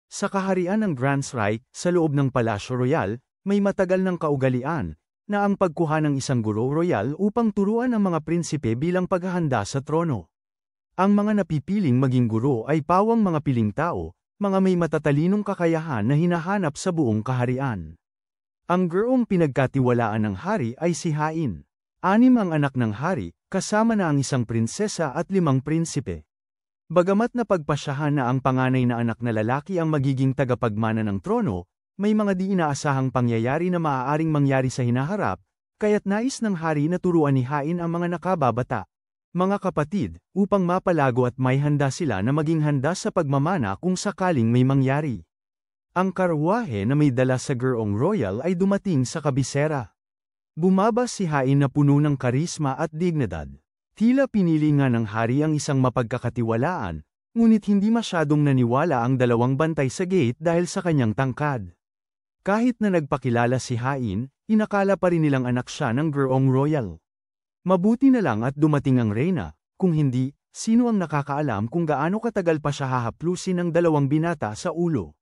Sa kaharian ng Grand's sa loob ng Palasyo Royal, may matagal ng kaugalian, na ang pagkuha ng isang guro royal upang turuan ang mga prinsipe bilang paghahanda sa trono. Ang mga napipiling maging guro ay pawang mga piling tao, mga may matatalinong kakayahan na hinahanap sa buong kaharian. Ang gurong pinagkatiwalaan ng hari ay si Hain. 6 ang anak ng hari, kasama na ang isang prinsesa at 5 prinsipe. Bagamat napagpasyahan na ang panganay na anak na lalaki ang magiging tagapagmana ng trono, may mga di inaasahang pangyayari na maaaring mangyari sa hinaharap, kaya't nais ng hari na turuan ni Hain ang mga nakababata. Mga kapatid, upang mapalago at may handa sila na maging handa sa pagmamana kung sakaling may mangyari. Ang karwahe na may dala sa gurong royal ay dumating sa kabisera. Bumaba si Hain na puno ng karisma at dignidad. Tila pinili nga ng hari ang isang mapagkakatiwalaan, ngunit hindi masyadong naniwala ang 2 bantay sa gate dahil sa kanyang tangkad. Kahit na nagpakilala si Hain, inakala pa rin nilang anak siya ng gurong royal. Mabuti na lang at dumating ang reyna, kung hindi, sino ang nakakaalam kung gaano katagal pa siya hahaplusin ng 2 binata sa ulo.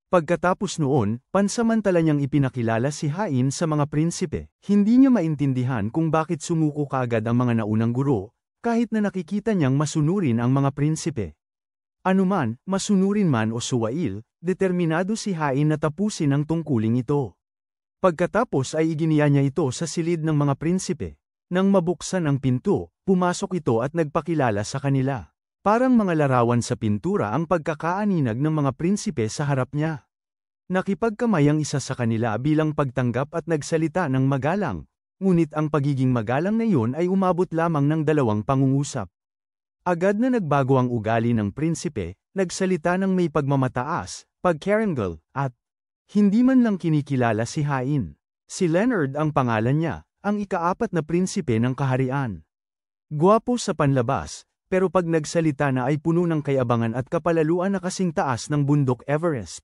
Pagkatapos noon, pansamantala niyang ipinakilala si Hain sa mga prinsipe. Hindi niya maintindihan kung bakit sumuko kaagad ang mga naunang guro, kahit na nakikita niyang masunurin ang mga prinsipe. Anuman, masunurin man o suwail, determinado si Hain na tapusin ang tungkuling ito. Pagkatapos ay iginiya niya ito sa silid ng mga prinsipe. Nang mabuksan ang pinto, pumasok ito at nagpakilala sa kanila. Parang mga larawan sa pintura ang pagkakaaninag ng mga prinsipe sa harap niya. Nakipagkamay ang isa sa kanila bilang pagtanggap at nagsalita ng magalang, ngunit ang pagiging magalang na iyon ay umabot lamang ng 2 pangungusap. Agad na nagbago ang ugali ng prinsipe, nagsalita ng may pagmamataas, pagkarangal, at hindi man lang kinikilala si Hain. Si Leonard ang pangalan niya, ang ika-4 na prinsipe ng kaharian. Gwapo sa panlabas, pero pag nagsalita na ay puno ng kayabangan at kapalaluan na kasing taas ng bundok Everest.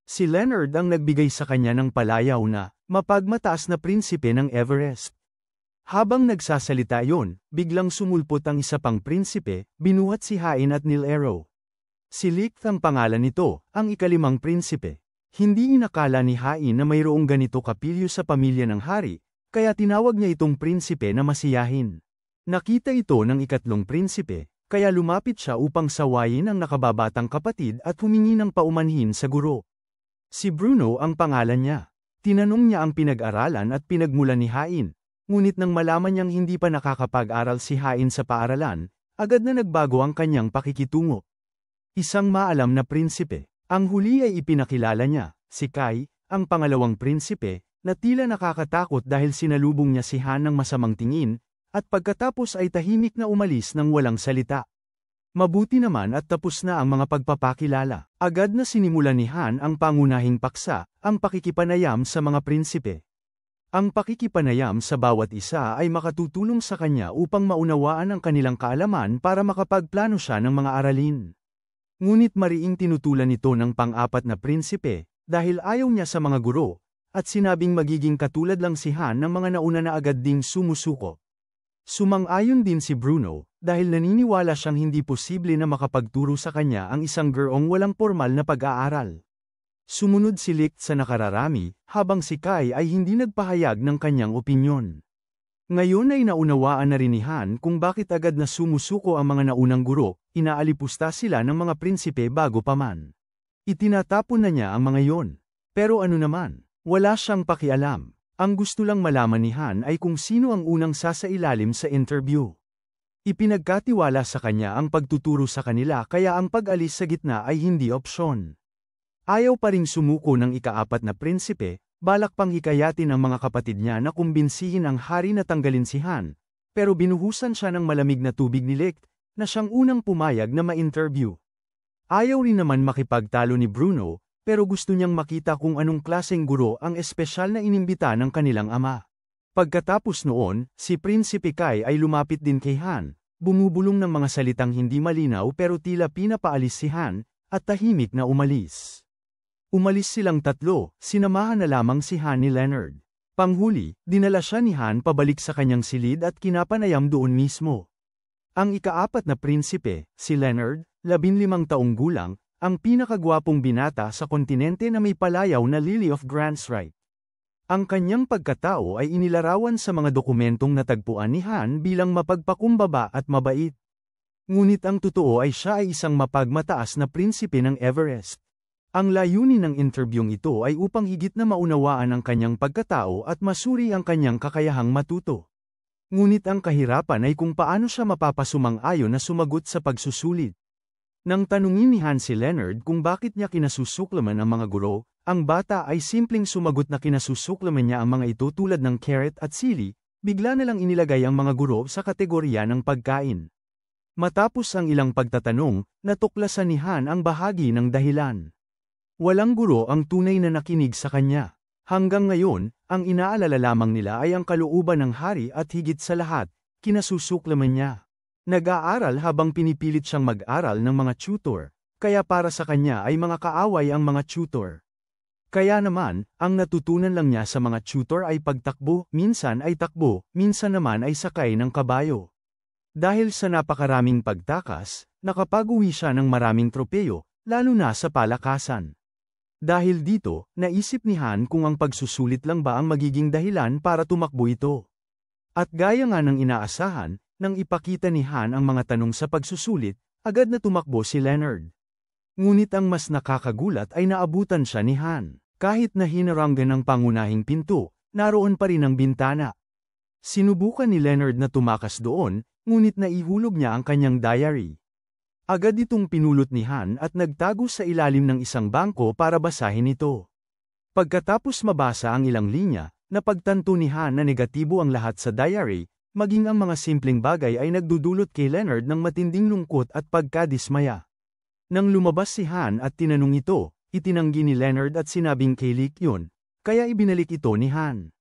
Si Leonard ang nagbigay sa kanya ng palayaw na mapagmataas na prinsipe ng Everest. Habang nagsasalita yon, biglang sumulpot ang isa pang prinsipe, binuhat si Hain at nilaro. Si Licht ang pangalan nito, ang ika-5 prinsipe. Hindi inakala ni Hain na mayroong ganito kapilyo sa pamilya ng hari, kaya tinawag niya itong prinsipe na masiyahin. Nakita ito ng ika-3 prinsipe, kaya lumapit siya upang sawayin ang nakababatang kapatid at humingi ng paumanhin sa guro. Si Bruno ang pangalan niya. Tinanong niya ang pinag-aralan at pinagmulan ni Hain, ngunit nang malaman niyang hindi pa nakakapag-aral si Hain sa paaralan, agad na nagbago ang kanyang pakikitungo. Isang maalam na prinsipe. Ang huli ay ipinakilala niya, si Kai, ang pangalawang prinsipe, na tila nakakatakot dahil sinalubong niya si Han ng masamang tingin, at pagkatapos ay tahimik na umalis ng walang salita. Mabuti naman at tapos na ang mga pagpapakilala. Agad na sinimulan ni Han ang pangunahing paksa, ang pakikipanayam sa mga prinsipe. Ang pakikipanayam sa bawat isa ay makatutulong sa kanya upang maunawaan ang kanilang kaalaman para makapagplano siya ng mga aralin. Ngunit mariing tinutulan ito ng pang-4 na prinsipe, dahil ayaw niya sa mga guro, at sinabing magiging katulad lang si Han ng mga nauna na agad ding sumusuko. Sumang-ayon din si Bruno, dahil naniniwala siyang hindi posible na makapagturo sa kanya ang isang gurong walang formal na pag-aaral. Sumunod si Licht sa nakararami, habang si Kai ay hindi nagpahayag ng kanyang opinyon. Ngayon ay naunawaan na rin ni Han kung bakit agad na sumusuko ang mga naunang guro, inaalipusta sila ng mga prinsipe bago pa man. Itinatapon na niya ang mga yon. Pero ano naman, wala siyang pakialam. Ang gusto lang malaman ni Han ay kung sino ang unang sasailalim sa interview. Ipinagkatiwala sa kanya ang pagtuturo sa kanila kaya ang pag-alis sa gitna ay hindi opsyon. Ayaw pa ring sumuko ng ika-4 na prinsipe, balak pang hikayatin ang mga kapatid niya na kumbinsihin ang hari na tanggalin si Han, pero binuhusan siya ng malamig na tubig ni Licht, na siyang unang pumayag na ma-interview. Ayaw rin naman makipagtalo ni Bruno, pero gusto niyang makita kung anong klaseng guro ang espesyal na inimbita ng kanilang ama. Pagkatapos noon, si Prinsipe Kai ay lumapit din kay Han, bumubulong ng mga salitang hindi malinaw pero tila pinapaalis si Han, at tahimik na umalis. Umalis silang tatlo, sinamahan na lamang si Han ni Leonard. Panghuli, dinala siya ni Han pabalik sa kanyang silid at kinapanayam doon mismo. Ang ika-4 na prinsipe, si Leonard, 15 taong gulang, ang pinakagwapong binata sa kontinente na may palayaw na Lily of Grants-Wright. Ang kanyang pagkatao ay inilarawan sa mga dokumentong natagpuan ni Han bilang mapagpakumbaba at mabait. Ngunit ang totoo ay siya ay isang mapagmataas na prinsipe ng Everest. Ang layunin ng interbyong ito ay upang higit na maunawaan ang kanyang pagkatao at masuri ang kanyang kakayahang matuto. Ngunit ang kahirapan ay kung paano siya mapapasumang-ayon na sumagot sa pagsusulit. Nang tanungin ni Han si Leonard kung bakit niya kinasusuklaman ang mga guro, ang bata ay simpleng sumagot na kinasusuklaman niya ang mga ito tulad ng carrot at sili, bigla na lang inilagay ang mga guro sa kategorya ng pagkain. Matapos ang ilang pagtatanong, natuklasan ni Han ang bahagi ng dahilan. Walang guro ang tunay na nakinig sa kanya. Hanggang ngayon, ang inaalala lamang nila ay ang kalooban ng hari at higit sa lahat, kinasusuklaman niya. Nag-aaral habang pinipilit siyang mag-aral ng mga tutor, kaya para sa kanya ay mga kaaway ang mga tutor. Kaya naman, ang natutunan lang niya sa mga tutor ay pagtakbo, minsan ay takbo, minsan naman ay sakay ng kabayo. Dahil sa napakaraming pagtakas, nakapag-uwi siya ng maraming tropeyo, lalo na sa palakasan. Dahil dito, naisip ni Han kung ang pagsusulit lang ba ang magiging dahilan para tumakbo ito. At gaya nga ng inaasahan, nang ipakita ni Han ang mga tanong sa pagsusulit, agad na tumakbo si Leonard. Ngunit ang mas nakakagulat ay naabutan siya ni Han. Kahit na hinaranggan ang pangunahing pinto, naroon pa rin ang bintana. Sinubukan ni Leonard na tumakas doon, ngunit naihulog niya ang kanyang diary. Agad itong pinulot ni Han at nagtago sa ilalim ng isang bangko para basahin ito. Pagkatapos mabasa ang ilang linya, napagtanto ni Han na negatibo ang lahat sa diary, maging ang mga simpleng bagay ay nagdudulot kay Leonard ng matinding lungkot at pagkadismaya. Nang lumabas si Han at tinanong ito, itinanggi ni Leonard at sinabing kay Lick yun, kaya ibinalik ito ni Han.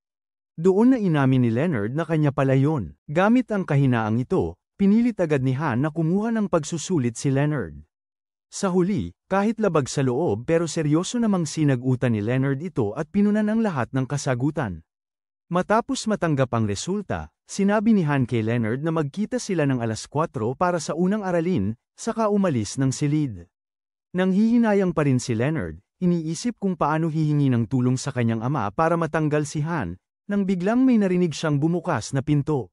Doon na inamin ni Leonard na kanya pala yun. Gamit ang kahinaang ito, pinilit agad ni Han na kumuha ng pagsusulit si Leonard. Sa huli, kahit labag sa loob pero seryoso namang sinag-utan ni Leonard ito at pinunan ang lahat ng kasagutan. Matapos matanggap ang resulta, sinabi ni Han kay Leonard na magkita sila ng alas 4 para sa unang aralin, saka umalis ng silid. Nang hihinayang pa rin si Leonard, iniisip kung paano hihingi ng tulong sa kanyang ama para matanggal si Han, nang biglang may narinig siyang bumukas na pinto.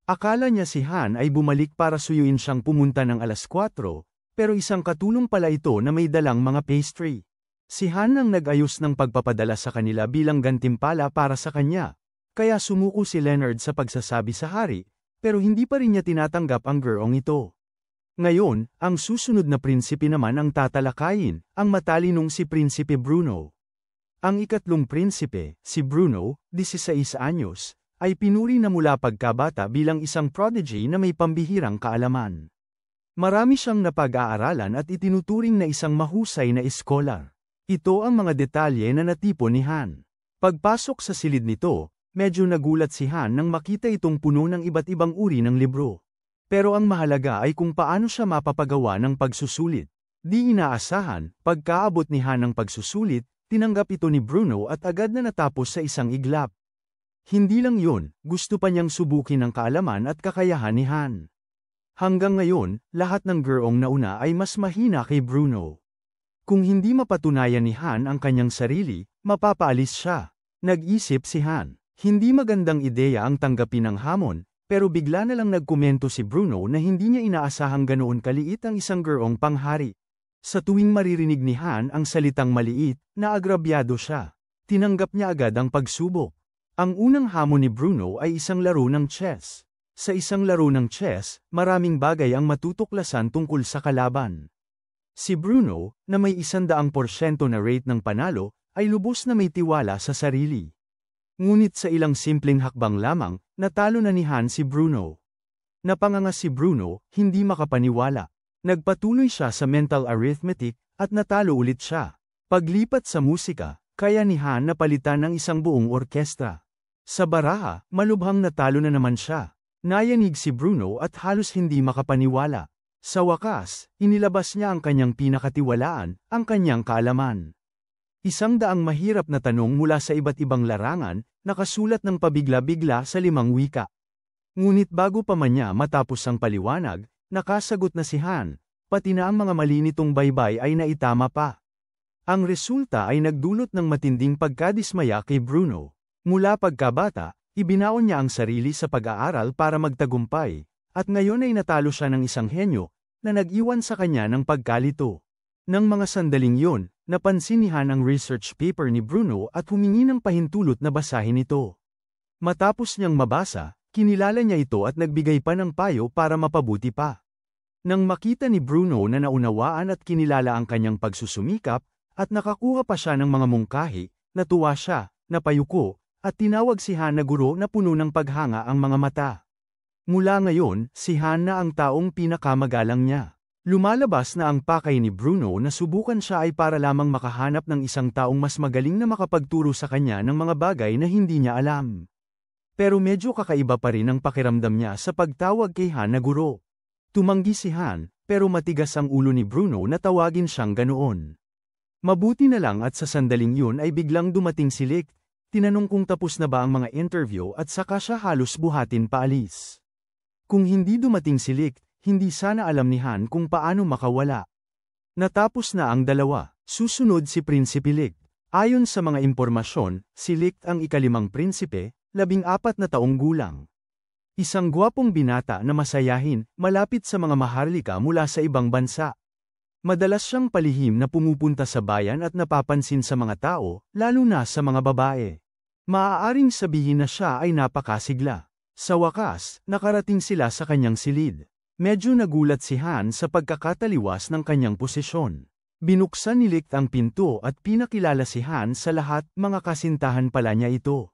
Akala niya si Han ay bumalik para suyuin siyang pumunta ng alas 4, pero isang katulong pala ito na may dalang mga pastry. Si Han ang nag-ayos ng pagpapadala sa kanila bilang gantimpala para sa kanya. Kaya sumuko si Leonard sa pagsasabi sa hari, pero hindi pa rin niya tinatanggap ang gurong ito. Ngayon, ang susunod na prinsipe naman ang tatalakayin, ang matalinong si Prinsipe Bruno. Ang ikatlong prinsipe, si Bruno, 16 anyos, ay pinuri na mula pagkabata bilang isang prodigy na may pambihirang kaalaman. Marami siyang napag-aaralan at itinuturing na isang mahusay na iskolar. Ito ang mga detalye na natipon ni Han. Pagpasok sa silid nito, medyo nagulat si Han nang makita itong puno ng iba't ibang uri ng libro. Pero ang mahalaga ay kung paano siya mapapagawa ng pagsusulit. Di inaasahan, pagkaabot ni Han ng pagsusulit, tinanggap ito ni Bruno at agad na natapos sa isang iglap. Hindi lang yun, gusto pa niyang subukin ang kaalaman at kakayahan ni Han. Hanggang ngayon, lahat ng gurong nauna ay mas mahina kay Bruno. Kung hindi mapatunayan ni Han ang kanyang sarili, mapapaalis siya. Nag-isip si Han. Hindi magandang ideya ang tanggapin ng hamon, pero bigla na lang nagkomento si Bruno na hindi niya inaasahang ganoon kaliit ang isang gurong panghari. Sa tuwing maririnig ni Han ang salitang maliit, naagrabyado siya. Tinanggap niya agad ang pagsubok. Ang unang hamon ni Bruno ay isang laro ng chess. Sa isang laro ng chess, maraming bagay ang matutuklasan tungkol sa kalaban. Si Bruno, na may 100% na rate ng panalo, ay lubos na may tiwala sa sarili. Ngunit sa ilang simpleng hakbang lamang, natalo na ni Han si Bruno. Napanganga si Bruno, hindi makapaniwala. Nagpatuloy siya sa mental arithmetic, at natalo ulit siya. Paglipat sa musika, kaya ni Han napalitan ng isang buong orkestra. Sa baraha, malubhang natalo na naman siya. Nayanig si Bruno at halos hindi makapaniwala. Sa wakas, inilabas niya ang kanyang pinakatiwalaan, ang kanyang kaalaman. 100 mahirap na tanong mula sa iba't ibang larangan, nakasulat ng pabigla-bigla sa 5 wika. Ngunit bago pa man niya matapos ang paliwanag, nakasagot na si Han. pati na ang mga mali nitong baybay ay naitama pa. Ang resulta ay nagdulot ng matinding pagkadismaya kay Bruno. Mula pagkabata, ibinaon niya ang sarili sa pag-aaral para magtagumpay, at ngayon ay natalo siya ng isang henyo, na nag-iwan sa kanya ng pagkalito. Nang mga sandaling yun, napansin ni Han ang research paper ni Bruno at humingi ng pahintulot na basahin ito. Matapos niyang mabasa, kinilala niya ito at nagbigay pa ng payo para mapabuti pa. Nang makita ni Bruno na naunawaan at kinilala ang kanyang pagsusumikap, at nakakuha pa siya ng mga mungkahi, natuwa siya, napayuko, at tinawag si Han na guro na puno ng paghanga ang mga mata. Mula ngayon, si Han na ang taong pinakamagalang niya. Lumalabas na ang pakay ni Bruno na subukan siya ay para lamang makahanap ng isang taong mas magaling na makapagturo sa kanya ng mga bagay na hindi niya alam. Pero medyo kakaiba pa rin ang pakiramdam niya sa pagtawag kay Han na guro. Tumanggi si Han, pero matigas ang ulo ni Bruno na tawagin siyang ganoon. Mabuti na lang at sa sandaling yun ay biglang dumating si Licht, tinanong kung tapos na ba ang mga interview at saka siya halos buhatin paalis. Kung hindi dumating si Licht, hindi sana alam ni Han kung paano makawala. Natapos na ang dalawa, susunod si Prinsipe Licht. Ayon sa mga impormasyon, si Licht ang ikalimang prinsipe, 14 na taong gulang. Isang gwapong binata na masayahin, malapit sa mga maharlika mula sa ibang bansa. Madalas siyang palihim na pumupunta sa bayan at napapansin sa mga tao, lalo na sa mga babae. Maaaring sabihin na siya ay napakasigla. Sa wakas, nakarating sila sa kanyang silid. Medyo nagulat si Han sa pagkakataliwas ng kanyang posisyon. Binuksan ni Licht ang pinto at pinakilala si Han sa lahat, mga kasintahan pala niya ito.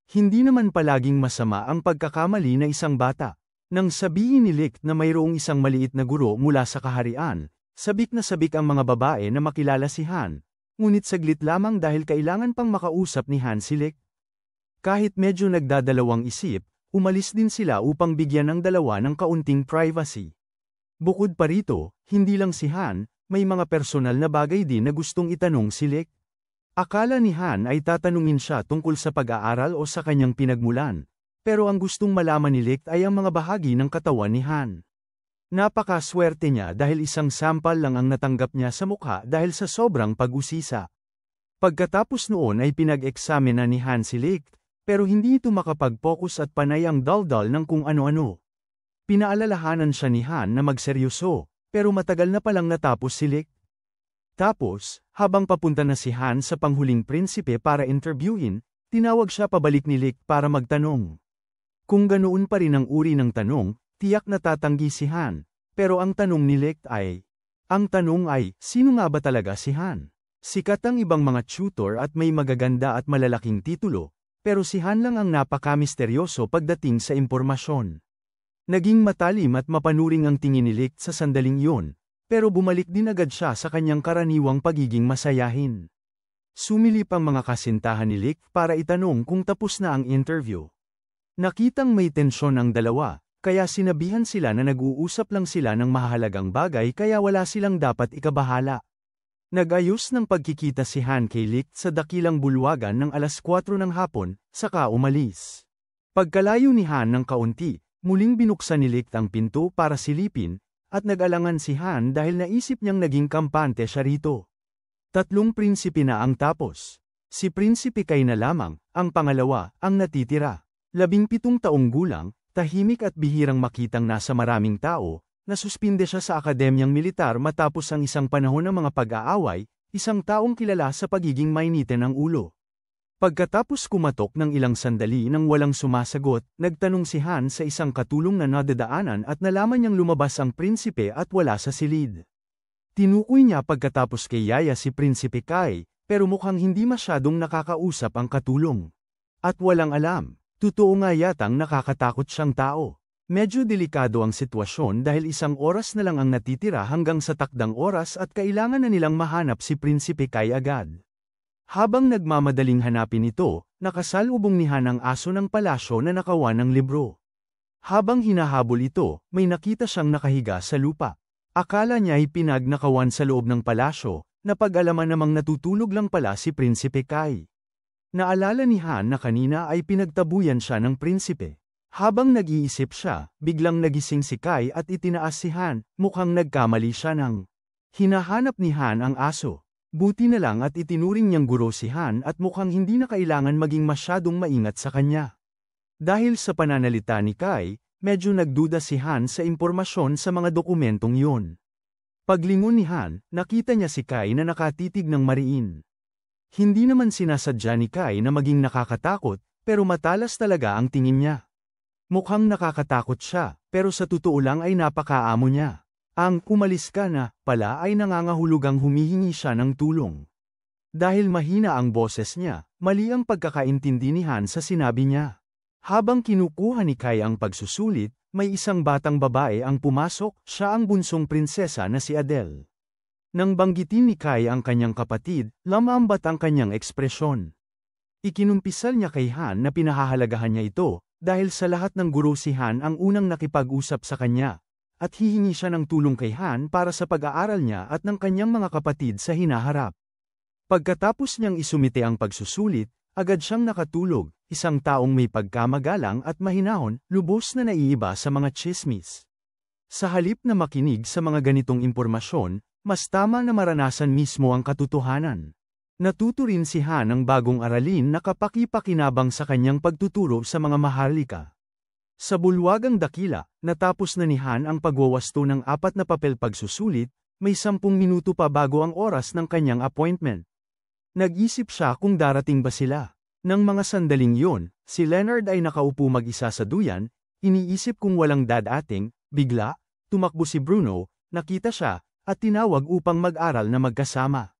Hindi naman palaging masama ang pagkakamali na isang bata. Nang sabihin ni Licht na mayroong isang maliit na guro mula sa kaharian, sabik na sabik ang mga babae na makilala si Han, ngunit saglit lamang dahil kailangan pang makausap ni Han si Licht. Kahit medyo nagdadalawang isip, umalis din sila upang bigyan ng dalawa ng kaunting privacy. Bukod pa rito, hindi lang si Han, may mga personal na bagay din na gustong itanong si Licht. Akala ni Han ay tatanungin siya tungkol sa pag-aaral o sa kanyang pinagmulan, pero ang gustong malaman ni Licht ay ang mga bahagi ng katawan ni Han. Napakaswerte niya dahil isang sampal lang ang natanggap niya sa mukha dahil sa sobrang pag-usisa. Pagkatapos noon ay pinag-eksamina ni Han si Licht, pero hindi ito makapag-focus at panay ang daldal ng kung ano-ano. Pinaalalahanan siya ni Han na magseryoso, pero matagal na palang natapos si Licht. Tapos, habang papunta na si Han sa panghuling prinsipe para interviewin, tinawag siya pabalik ni Licht para magtanong. Kung ganoon pa rin ang uri ng tanong, tiyak na tatanggi si Han, pero ang tanong ni Licht ay, sino nga ba talaga si Han? Sikat ang ibang mga tutor at may magaganda at malalaking titulo, pero si Han lang ang napaka-misteryoso pagdating sa impormasyon. Naging matalim at mapanuring ang tingin ni Licht sa sandaling yun, pero bumalik din agad siya sa kanyang karaniwang pagiging masayahin. Sumilip ang mga kasintahan ni Licht para itanong kung tapos na ang interview. Nakitang may tensyon ang dalawa, kaya sinabihan sila na nag-uusap lang sila ng mahalagang bagay kaya wala silang dapat ikabahala. Nag-ayos ng pagkikita si Han kay Licht sa dakilang bulwagan ng 4:00 ng hapon, saka umalis. Pagkalayo ni Han ng kaunti, muling binuksan ni Licht ang pinto para silipin, at nag-alangan si Han dahil naisip niyang naging kampante siya rito. 3 prinsipe na ang tapos. Si Prinsipe Kai na lamang, ang pangalawa, ang natitira. 17 taong gulang, tahimik at bihirang makitang nasa maraming tao, nasuspinde siya sa akademyang militar matapos ang isang panahon ng mga pag-aaway, isang taong kilala sa pagiging mainitin ng ulo. Pagkatapos kumatok ng ilang sandali nang walang sumasagot, nagtanong si Han sa isang katulong na nadadaanan at nalaman niyang lumabas ang prinsipe at wala sa silid. Tinukoy niya pagkatapos kay Yaya si Prinsipe Kai, pero mukhang hindi masyadong nakakausap ang katulong. At walang alam, totoo nga yatang nakakatakot siyang tao. Medyo delikado ang sitwasyon dahil 1 oras na lang ang natitira hanggang sa takdang oras at kailangan na nilang mahanap si Prinsipe Kai agad. Habang nagmamadaling hanapin ito, nakasalubong ni Han ang aso ng palasyo na nakawan ng libro. Habang hinahabol ito, may nakita siyang nakahiga sa lupa. Akala niya ay pinagnakawan sa loob ng palasyo, napag-alaman namang natutulog lang pala si Prinsipe Kai. Naalala ni Han na kanina ay pinagtabuyan siya ng prinsipe. Habang nag-iisip siya, biglang nagising si Kai at itinaas si Han, mukhang nagkamali siya ng hinahanap ni Han ang aso. Buti na lang at itinuring niyang guro si Han at mukhang hindi na kailangan maging masyadong maingat sa kanya. Dahil sa pananalita ni Kai, medyo nagduda si Han sa impormasyon sa mga dokumentong yun. Paglingon ni Han, nakita niya si Kai na nakatitig ng mariin. Hindi naman sinasadya ni Kai na maging nakakatakot, pero matalas talaga ang tingin niya. Mukhang nakakatakot siya, pero sa totoo lang ay napakaamo niya. Ang "umalis ka na" pala ay nangangahulugang humihingi siya ng tulong. Dahil mahina ang boses niya, mali ang pagkakaintindi ni Han sa sinabi niya. Habang kinukuha ni Kai ang pagsusulit, may isang batang babae ang pumasok, siya ang bunsong prinsesa na si Adele. Nang banggitin ni Kai ang kanyang kapatid, lamambat ang kanyang ekspresyon. Ikinumpisal niya kay Han na pinahahalagahan niya ito, dahil sa lahat ng guro si Han ang unang nakipag-usap sa kanya, at hihingi siya ng tulong kay Han para sa pag-aaral niya at ng kanyang mga kapatid sa hinaharap. Pagkatapos niyang isumite ang pagsusulit, agad siyang nakatulog, isang taong may pagkamagalang at mahinahon, lubos na naiiba sa mga tsismis. Sa halip na makinig sa mga ganitong impormasyon, mas tama na maranasan mismo ang katotohanan. Natuto rin si Han ng bagong aralin na kapaki-pakinabang sa kanyang pagtuturo sa mga maharlika. Sa bulwagang dakila, natapos na ni Han ang pagwawasto ng 4 na papel pagsusulit, may 10 minuto pa bago ang oras ng kanyang appointment. Nag-isip siya kung darating ba sila. Nang mga sandaling yun, si Leonard ay nakaupo mag-isa sa duyan, iniisip kung walang dadating, bigla, tumakbo si Bruno, nakita siya, at tinawag upang mag-aral na magkasama.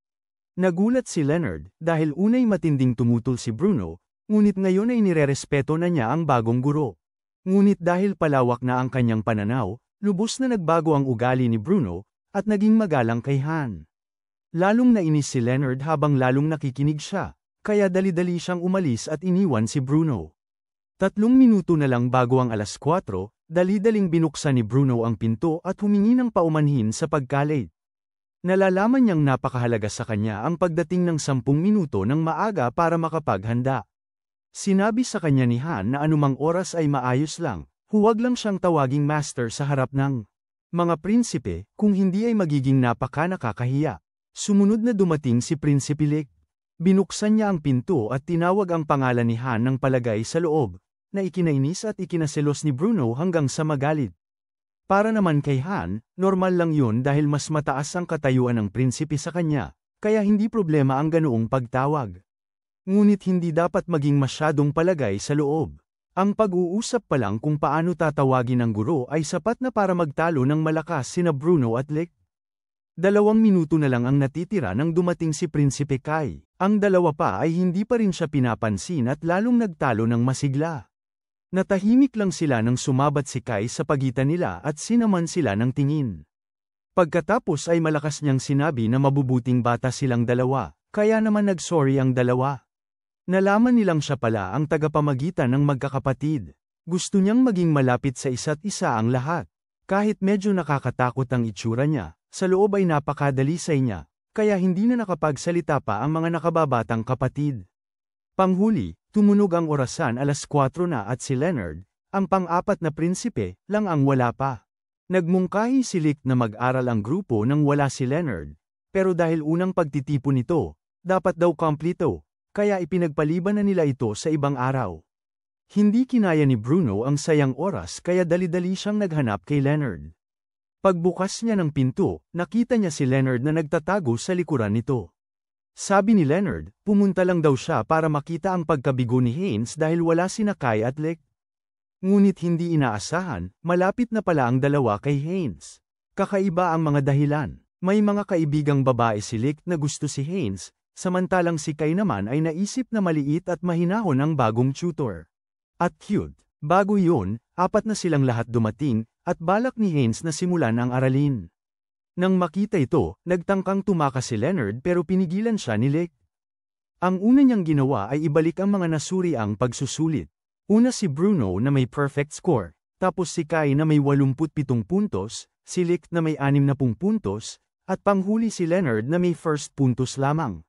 Nagulat si Leonard, dahil unay matinding tumutol si Bruno, ngunit ngayon ay nirerespeto na niya ang bagong guro. Ngunit dahil palawak na ang kanyang pananaw, lubos na nagbago ang ugali ni Bruno, at naging magalang kay Han. Lalong nainis si Leonard habang lalong nakikinig siya, kaya dali-dali siyang umalis at iniwan si Bruno. 3 minuto na lang bago ang 4:00, dali-daling binuksan ni Bruno ang pinto at humingi ng paumanhin sa pagka-late. Nalalaman niyang napakahalaga sa kanya ang pagdating ng 10 minuto ng maaga para makapaghanda. Sinabi sa kanya ni Han na anumang oras ay maayos lang, huwag lang siyang tawaging master sa harap ng mga prinsipe, kung hindi ay magiging napaka-nakakahiya. Sumunod na dumating si Prinsipe Lick. Binuksan niya ang pinto at tinawag ang pangalan ni Han ng palagay sa loob, na ikinainis at ikinaselos ni Bruno hanggang sa magalit. Para naman kay Han, normal lang yun dahil mas mataas ang katayuan ng prinsipe sa kanya, kaya hindi problema ang ganoong pagtawag. Ngunit hindi dapat maging masyadong palagay sa loob. Ang pag-uusap pa lang kung paano tatawagin ang guro ay sapat na para magtalo ng malakas sina Bruno at Lick. 2 minuto na lang ang natitira nang dumating si Prinsipe Kai. Ang dalawa pa ay hindi pa rin siya pinapansin at lalong nagtalo ng masigla. Natahimik lang sila nang sumabat si Kai sa pagitan nila at sinaman sila ng tingin. Pagkatapos ay malakas niyang sinabi na mabubuting bata silang dalawa, kaya naman nag-sorry ang dalawa. Nalaman nilang siya pala ang tagapamagitan ng magkakapatid. Gusto niyang maging malapit sa isa't isa ang lahat. Kahit medyo nakakatakot ang itsura niya, sa loob ay napakadalisay niya, kaya hindi na nakapagsalita pa ang mga nakababatang kapatid. Panghuli, tumunog ang orasan 4:00 na at si Leonard, ang pang-4 na prinsipe, lang ang wala pa. Nagmungkahi si Lick na mag-aral ang grupo nang wala si Leonard, pero dahil unang pagtitipon nito, dapat daw kompleto, kaya ipinagpaliban na nila ito sa ibang araw. Hindi kinaya ni Bruno ang sayang oras kaya dali-dali siyang naghanap kay Leonard. Pagbukas niya ng pinto, nakita niya si Leonard na nagtatago sa likuran nito. Sabi ni Leonard, pumunta lang daw siya para makita ang pagkabigo ni Haynes dahil wala sina Kai at Lick. Ngunit hindi inaasahan, malapit na pala ang dalawa kay Haynes. Kakaiba ang mga dahilan. May mga kaibigang babae si Lick na gusto si Haynes, samantalang si Kai naman ay naisip na maliit at mahinahon ang bagong tutor. At cute. Bago yun, 4 na silang lahat dumating, at balak ni Haynes na simulan ang aralin. Nang makita ito, nagtangkang tumakas si Leonard pero pinigilan siya ni Lick. Ang una niyang ginawa ay ibalik ang mga nasuriang pagsusulit. Una si Bruno na may perfect score, tapos si Kai na may 87 puntos, si Lick na may 60 puntos, at panghuli si Leonard na may first puntos lamang.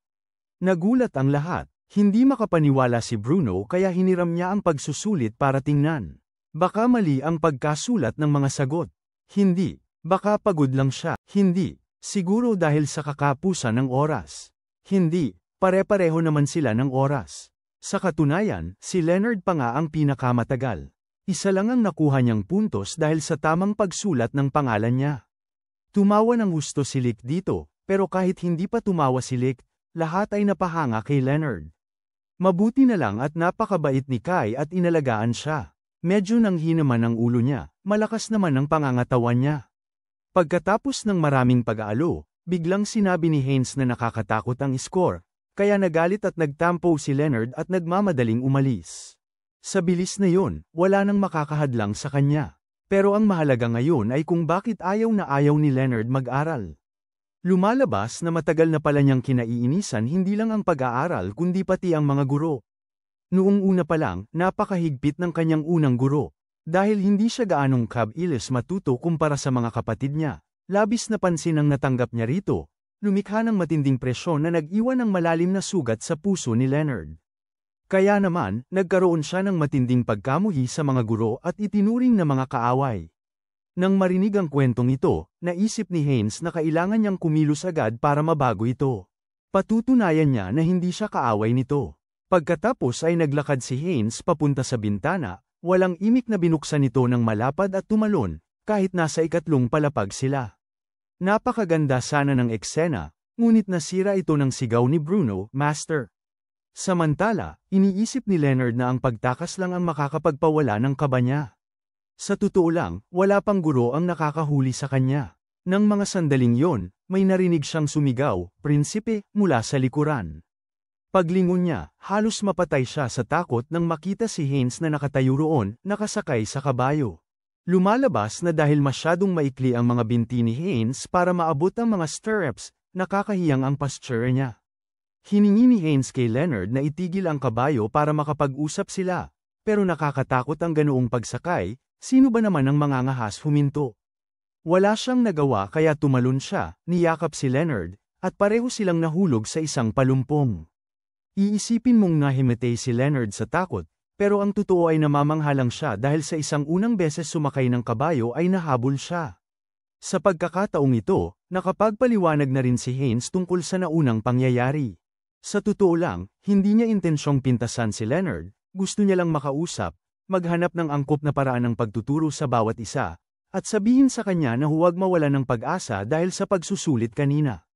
Nagulat ang lahat, hindi makapaniwala si Bruno kaya hiniram niya ang pagsusulit para tingnan. Baka mali ang pagkasulat ng mga sagot. Hindi. Baka pagod lang siya. Hindi. Siguro dahil sa kakapusan ng oras. Hindi. Pare-pareho naman sila ng oras. Sa katunayan, si Leonard pa nga ang pinakamatagal. Isa lang ang nakuha niyang puntos dahil sa tamang pagsulat ng pangalan niya. Tumawa ng gusto si Lick dito, pero kahit hindi pa tumawa si Lick, lahat ay napahanga kay Leonard. Mabuti na lang at napakabait ni Kai at inalagaan siya. Medyo nanghinaman ang ulo niya, malakas naman ang pangangatawan niya. Pagkatapos ng maraming pag-aalo, biglang sinabi ni Haynes na nakakatakot ang score, kaya nagalit at nagtampo si Leonard at nagmamadaling umalis. Sa bilis na yun, wala nang makakahadlang sa kanya. Pero ang mahalaga ngayon ay kung bakit ayaw na ayaw ni Leonard mag-aral. Lumalabas na matagal na pala niyang kinaiinisan hindi lang ang pag-aaral kundi pati ang mga guro. Noong una pa lang, napakahigpit ng kanyang unang guro. Dahil hindi siya gaanong kabilis matuto kumpara sa mga kapatid niya. Labis na pansin ang natanggap niya rito. Lumikha ng matinding presyon na nag-iwan ng malalim na sugat sa puso ni Leonard. Kaya naman, nagkaroon siya ng matinding pagkamuhi sa mga guro at itinuring na mga kaaway. Nang marinig ang kwentong ito, naisip ni Haynes na kailangan niyang kumilos agad para mabago ito. Patutunayan niya na hindi siya kaaway nito. Pagkatapos ay naglakad si Haynes papunta sa bintana, walang imik na binuksan nito ng malapad at tumalon, kahit nasa ikatlong palapag sila. Napakaganda sana ng eksena, ngunit nasira ito ng sigaw ni Bruno, Master. Samantala, iniisip ni Leonard na ang pagtakas lang ang makakapagpawala ng kaba niya. Sa totoo lang, wala pang guro ang nakakahuli sa kanya. Nang mga sandaling yon, may narinig siyang sumigaw, Prinsipe, mula sa likuran. Paglingon niya, halos mapatay siya sa takot nang makita si Haynes na nakatayo roon, nakasakay sa kabayo. Lumalabas na dahil masyadong maikli ang mga binti ni Haynes para maabot ang mga stirrups, nakakahiyang ang posture niya. Hiningi ni Haynes kay Leonard na itigil ang kabayo para makapag-usap sila, pero nakakatakot ang ganoong pagsakay, sino ba naman ang mangangahas huminto? Wala siyang nagawa kaya tumalon siya, niyakap si Leonard, at pareho silang nahulog sa isang palumpong. Iisipin mong nahimatay si Leonard sa takot, pero ang totoo ay namamanghalang siya dahil sa isang unang beses sumakay ng kabayo ay nahabol siya. Sa pagkakataong ito, nakapagpaliwanag na rin si Haynes tungkol sa naunang pangyayari. Sa totoo lang, hindi niya intensyong pintasan si Leonard, gusto niya lang makausap, maghanap ng angkop na paraan ng pagtuturo sa bawat isa, at sabihin sa kanya na huwag mawala ng pag-asa dahil sa pagsusulit kanina.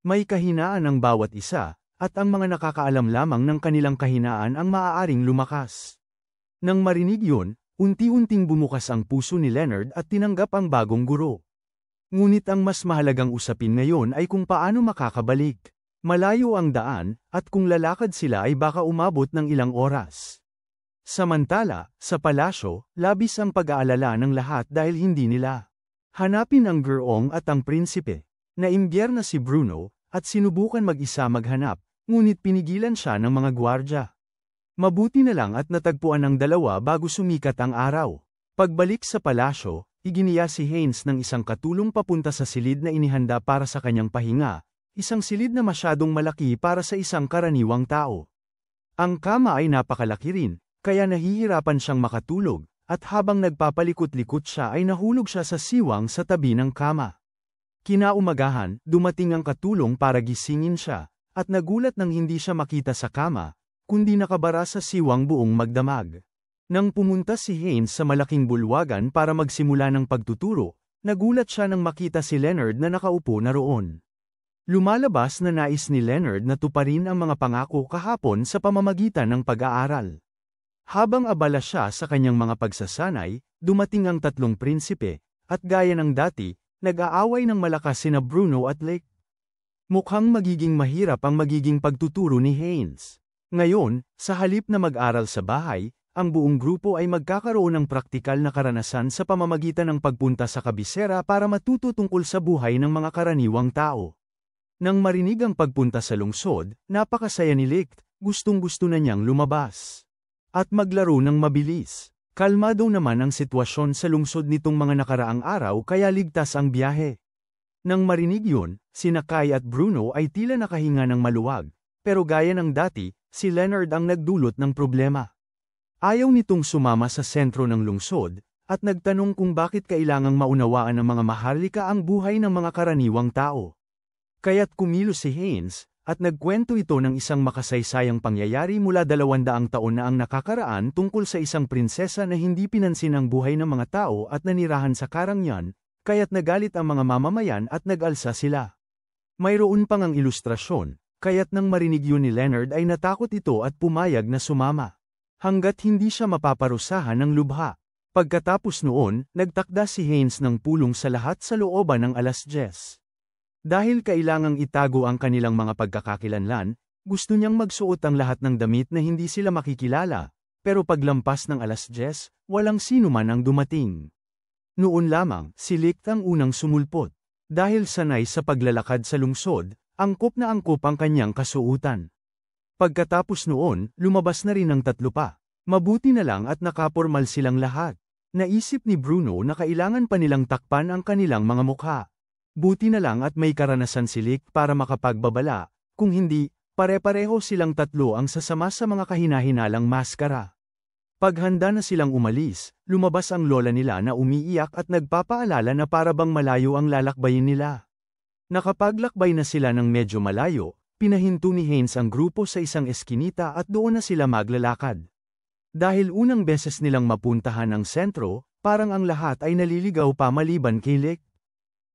May kahinaan ang bawat isa, at ang mga nakakaalam lamang ng kanilang kahinaan ang maaaring lumakas. Nang marinig yun, unti-unting bumukas ang puso ni Leonard at tinanggap ang bagong guro. Ngunit ang mas mahalagang usapin ngayon ay kung paano makakabalik. Malayo ang daan, at kung lalakad sila ay baka umabot ng ilang oras. Samantala, sa palasyo, labis ang pag-aalala ng lahat dahil hindi nila hanapin ang gurong at ang prinsipe. Naimbyerna si Bruno, at sinubukan mag-isa maghanap, ngunit pinigilan siya ng mga gwardya. Mabuti na lang at natagpuan ang dalawa bago sumikat ang araw. Pagbalik sa palasyo, iginiya si Haynes ng isang katulong papunta sa silid na inihanda para sa kanyang pahinga, isang silid na masyadong malaki para sa isang karaniwang tao. Ang kama ay napakalaki rin, kaya nahihirapan siyang makatulog, at habang nagpapalikot-likot siya ay nahulog siya sa siwang sa tabi ng kama. Kinaumagahan, dumating ang katulong para gisingin siya, at nagulat nang hindi siya makita sa kama, kundi nakabara sa siwang buong magdamag. Nang pumunta si Haynes sa malaking bulwagan para magsimula ng pagtuturo, nagulat siya nang makita si Leonard na nakaupo na roon. Lumalabas na nais ni Leonard na tuparin ang mga pangako kahapon sa pamamagitan ng pag-aaral. Habang abala siya sa kanyang mga pagsasanay, dumating ang tatlong prinsipe, at gaya ng dati, nag-aaway ng malakas sina Bruno at Lick. Mukhang magiging mahirap ang magiging pagtuturo ni Haynes. Ngayon, sa halip na mag-aral sa bahay, ang buong grupo ay magkakaroon ng praktikal na karanasan sa pamamagitan ng pagpunta sa kabisera para matuto tungkol sa buhay ng mga karaniwang tao. Nang marinig ang pagpunta sa lungsod, napakasaya ni Lick, gustong-gusto na niyang lumabas at maglaro ng mabilis. Kalmado naman ang sitwasyon sa lungsod nitong mga nakaraang araw kaya ligtas ang biyahe. Nang marinig yun, sina Kai at Bruno ay tila nakahinga ng maluwag, pero gaya ng dati, si Leonard ang nagdulot ng problema. Ayaw nitong sumama sa sentro ng lungsod, at nagtanong kung bakit kailangang maunawaan ng mga maharlika ang buhay ng mga karaniwang tao. Kaya't kumilos si Haynes, at nagkwento ito ng isang makasaysayang pangyayari mula 200 taon na ang nakakaraan tungkol sa isang prinsesa na hindi pinansin ang buhay ng mga tao at nanirahan sa karangyan, kaya't nagalit ang mga mamamayan at nag-alsa sila. Mayroon pang ang ilustrasyon, kaya't nang marinig yun ni Leonard ay natakot ito at pumayag na sumama. Hanggat hindi siya mapaparusahan ng lubha. Pagkatapos noon, nagtakda si Haynes ng pulong sa lahat sa looban ng 10:00. Dahil kailangang itago ang kanilang mga pagkakakilanlan, gusto niyang magsuot ang lahat ng damit na hindi sila makikilala, pero paglampas ng 10:00, walang sino man ang dumating. Noon lamang, si Licht ang unang sumulpot. Dahil sanay sa paglalakad sa lungsod, angkop na angkop ang kanyang kasuutan. Pagkatapos noon, lumabas na rin ang 3 pa. Mabuti na lang at nakapormal silang lahat. Naisip ni Bruno na kailangan pa nilang takpan ang kanilang mga mukha. Buti na lang at may karanasan si Licht para makapagbabala, kung hindi, pare-pareho silang 3 ang sasama sa mga kahinahinalang maskara. Paghanda na silang umalis, lumabas ang lola nila na umiiyak at nagpapaalala na para bang malayo ang lalakbayin nila. Nakapaglakbay na sila ng medyo malayo, pinahinto ni Haynes ang grupo sa isang eskinita at doon na sila maglalakad. Dahil unang beses nilang mapuntahan ang sentro, parang ang lahat ay naliligaw pa maliban kay Licht.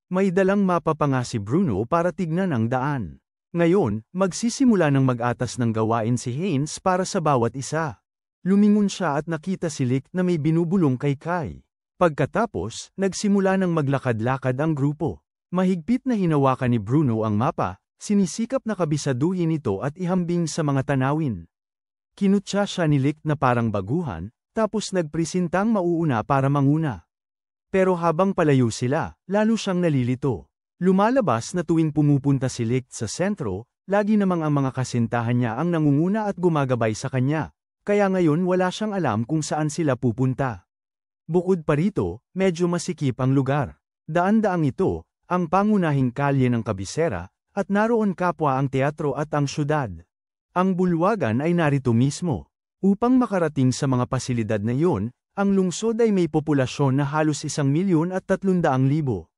May dalang mapa pa nga si Bruno para tignan ang daan. Ngayon, magsisimula ng mag-atas ng gawain si Haynes para sa bawat isa. Lumingon siya at nakita si Licht na may binubulong kay Kai. Pagkatapos, nagsimula ng maglakad-lakad ang grupo. Mahigpit na hinawakan ni Bruno ang mapa, sinisikap na kabisaduhin ito at ihambing sa mga tanawin. Kinutya siya ni Licht na parang baguhan, tapos nagpresentang mauuna para manguna. Pero habang palayo sila, lalo siyang nalilito. Lumalabas na tuwing pumupunta si Licht sa sentro, lagi namang ang mga kasintahan niya ang nangunguna at gumagabay sa kanya, kaya ngayon wala siyang alam kung saan sila pupunta. Bukod pa rito, medyo masikip ang lugar. Daan-daang ito, ang pangunahing kalye ng kabisera, at naroon kapwa ang teatro at ang syudad. Ang bulwagan ay narito mismo. Upang makarating sa mga pasilidad na iyon, ang lungsod ay may populasyon na halos 1,300,000.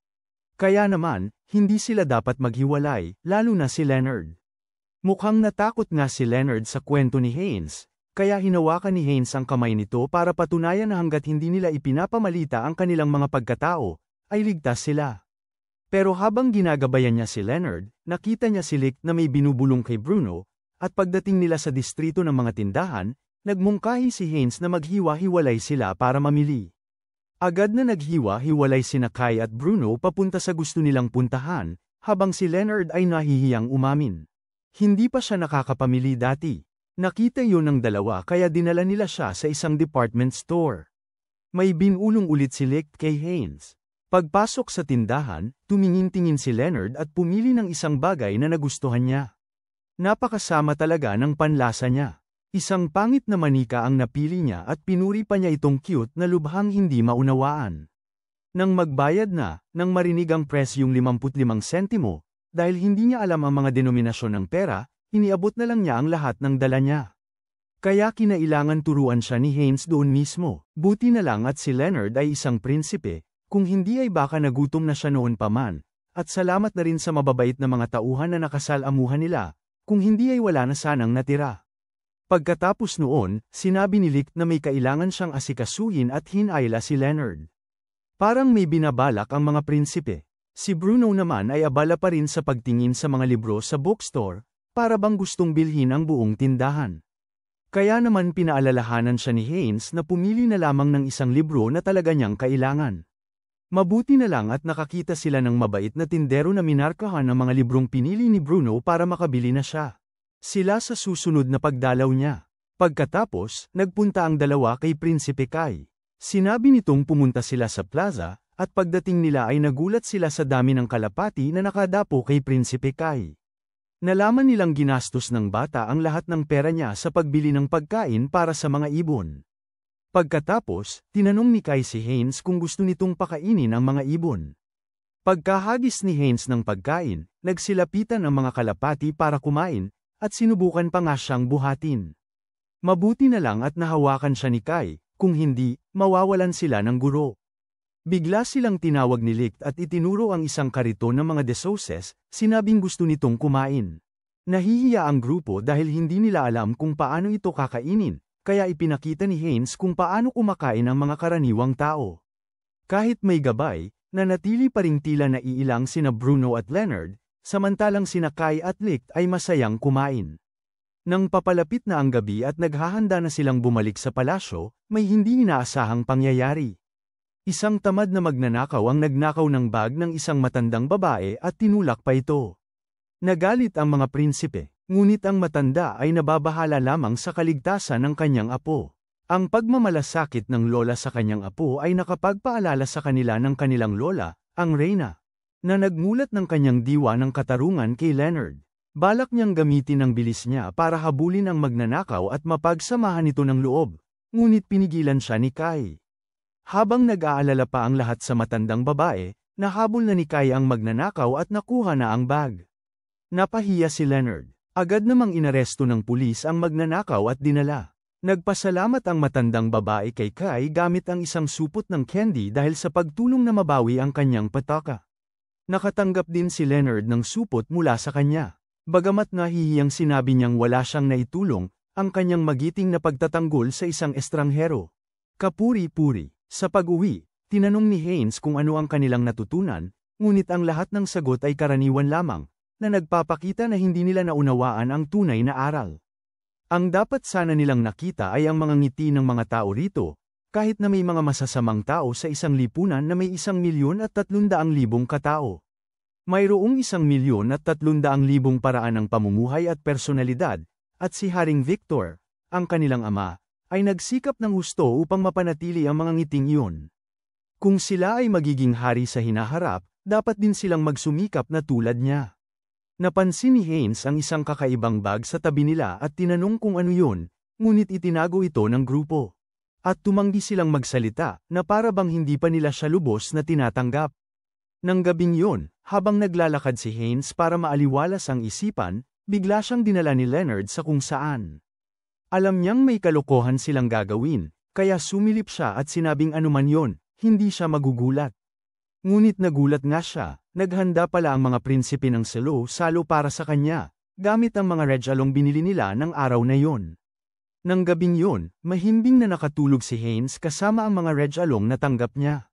Kaya naman, hindi sila dapat maghiwalay, lalo na si Leonard. Mukhang natakot nga si Leonard sa kwento ni Haynes, kaya hinawakan ni Haynes ang kamay nito para patunayan na hanggat hindi nila ipinapamalita ang kanilang mga pagkatao, ay ligtas sila. Pero habang ginagabayan niya si Leonard, nakita niya si Licht na may binubulong kay Bruno, at pagdating nila sa distrito ng mga tindahan, nagmungkahi si Haynes na maghiwa-hiwalay sila para mamili. Agad na naghiwa-hiwalay sina Kai at Bruno papunta sa gusto nilang puntahan, habang si Leonard ay nahihiyang umamin. Hindi pa siya nakakapamili dati. Nakita yun ng dalawa kaya dinala nila siya sa isang department store. May binulong ulit si Licht kay Haynes. Pagpasok sa tindahan, tumingin-tingin si Leonard at pumili ng isang bagay na nagustuhan niya. Napakasama talaga ng panlasa niya. Isang pangit na manika ang napili niya at pinuri pa niya itong cute na lubhang hindi maunawaan. Nang magbayad na, nang marinig ang presyong 55 sentimo, dahil hindi niya alam ang mga denominasyon ng pera, iniabot na lang niya ang lahat ng dala niya. Kaya kinailangan turuan siya ni Haynes doon mismo. Buti na lang at si Leonard ay isang prinsipe, kung hindi ay baka nagutom na siya noon pa man, at salamat na rin sa mababait na mga tauhan na nakasalamuhan nila, kung hindi ay wala na sanang natira. Pagkatapos noon, sinabi ni Licht na may kailangan siyang asikasuhin at hinayla si Leonard. Parang may binabalak ang mga prinsipe. Si Bruno naman ay abala pa rin sa pagtingin sa mga libro sa bookstore, para bang gustong bilhin ang buong tindahan. Kaya naman pinaalalahanan siya ni Haynes na pumili na lamang ng isang libro na talaga niyang kailangan. Mabuti na lang at nakakita sila ng mabait na tindero na minarkahan ang mga librong pinili ni Bruno para makabili na siya. Sila sa susunod na pagdalaw niya. Pagkatapos, nagpunta ang dalawa kay Prinsipe Kai. Sinabi nitong pumunta sila sa plaza, at pagdating nila ay nagulat sila sa dami ng kalapati na nakadapo kay Prinsipe Kai. Nalaman nilang ginastos ng bata ang lahat ng pera niya sa pagbili ng pagkain para sa mga ibon. Pagkatapos, tinanong ni Kai si Haynes kung gusto nitong pakainin ang mga ibon. Pagkahagis ni Haynes ng pagkain, nagsilapitan ang mga kalapati para kumain, at sinubukan pa nga siyang buhatin. Mabuti na lang at nahawakan siya ni Kai, kung hindi, mawawalan sila ng guro. Bigla silang tinawag ni Licht at itinuro ang isang kariton ng mga desauces, sinabing gusto nitong kumain. Nahihiya ang grupo dahil hindi nila alam kung paano ito kakainin, kaya ipinakita ni Haynes kung paano kumakain ang mga karaniwang tao. Kahit may gabay, nanatili pa ring tila naiilang sina Bruno at Leonard, samantalang sina Kai at Licht ay masayang kumain. Nang papalapit na ang gabi at naghahanda na silang bumalik sa palasyo, may hindi inaasahang pangyayari. Isang tamad na magnanakaw ang nagnakaw ng bag ng isang matandang babae at tinulak pa ito. Nagalit ang mga prinsipe, ngunit ang matanda ay nababahala lamang sa kaligtasan ng kanyang apo. Ang pagmamalasakit ng lola sa kanyang apo ay nakapagpaalala sa kanila ng kanilang lola, ang Reyna, na nagmulat ng kanyang diwa ng katarungan kay Leonard. Balak niyang gamitin ang bilis niya para habulin ang magnanakaw at mapagsamahan ito ng loob, ngunit pinigilan siya ni Kai. Habang nag-aalala pa ang lahat sa matandang babae, nahabol na ni Kai ang magnanakaw at nakuha na ang bag. Napahiya si Leonard. Agad namang inaresto ng pulis ang magnanakaw at dinala. Nagpasalamat ang matandang babae kay Kai gamit ang isang supot ng candy dahil sa pagtulong na mabawi ang kanyang pataka. Nakatanggap din si Leonard ng supot mula sa kanya. Bagamat nahihiyang sinabi niyang wala siyang naitulong, ang kanyang magiting na pagtatanggol sa isang estranghero. Kapuri-puri. Sa pag-uwi, tinanong ni Haynes kung ano ang kanilang natutunan, ngunit ang lahat ng sagot ay karaniwan lamang, na nagpapakita na hindi nila naunawaan ang tunay na aral. Ang dapat sana nilang nakita ay ang mga ngiti ng mga tao rito, kahit na may mga masasamang tao sa isang lipunan na may 1,300,000 katao. Mayroong 1,300,000 paraan ng pamumuhay at personalidad, at si Haring Victor, ang kanilang ama, ay nagsikap ng husto upang mapanatili ang mga ngiting iyon. Kung sila ay magiging hari sa hinaharap, dapat din silang magsumikap na tulad niya. Napansin ni Haynes ang isang kakaibang bag sa tabi nila at tinanong kung ano yun, ngunit itinago ito ng grupo. At tumanggi silang magsalita na para bang hindi pa nila siya lubos na tinatanggap. Nang gabing yun, habang naglalakad si Haynes para maaliwalas ang isipan, bigla siyang dinala ni Leonard sa kung saan. Alam niyang may kalokohan silang gagawin, kaya sumilip siya at sinabing anuman yon, hindi siya magugulat. Ngunit nagulat nga siya, naghanda pala ang mga prinsipe ng salo para sa kanya, gamit ang mga regalong binili nila ng araw na yon. Nang gabing yon, mahimbing na nakatulog si Haynes kasama ang mga regalong natanggap niya.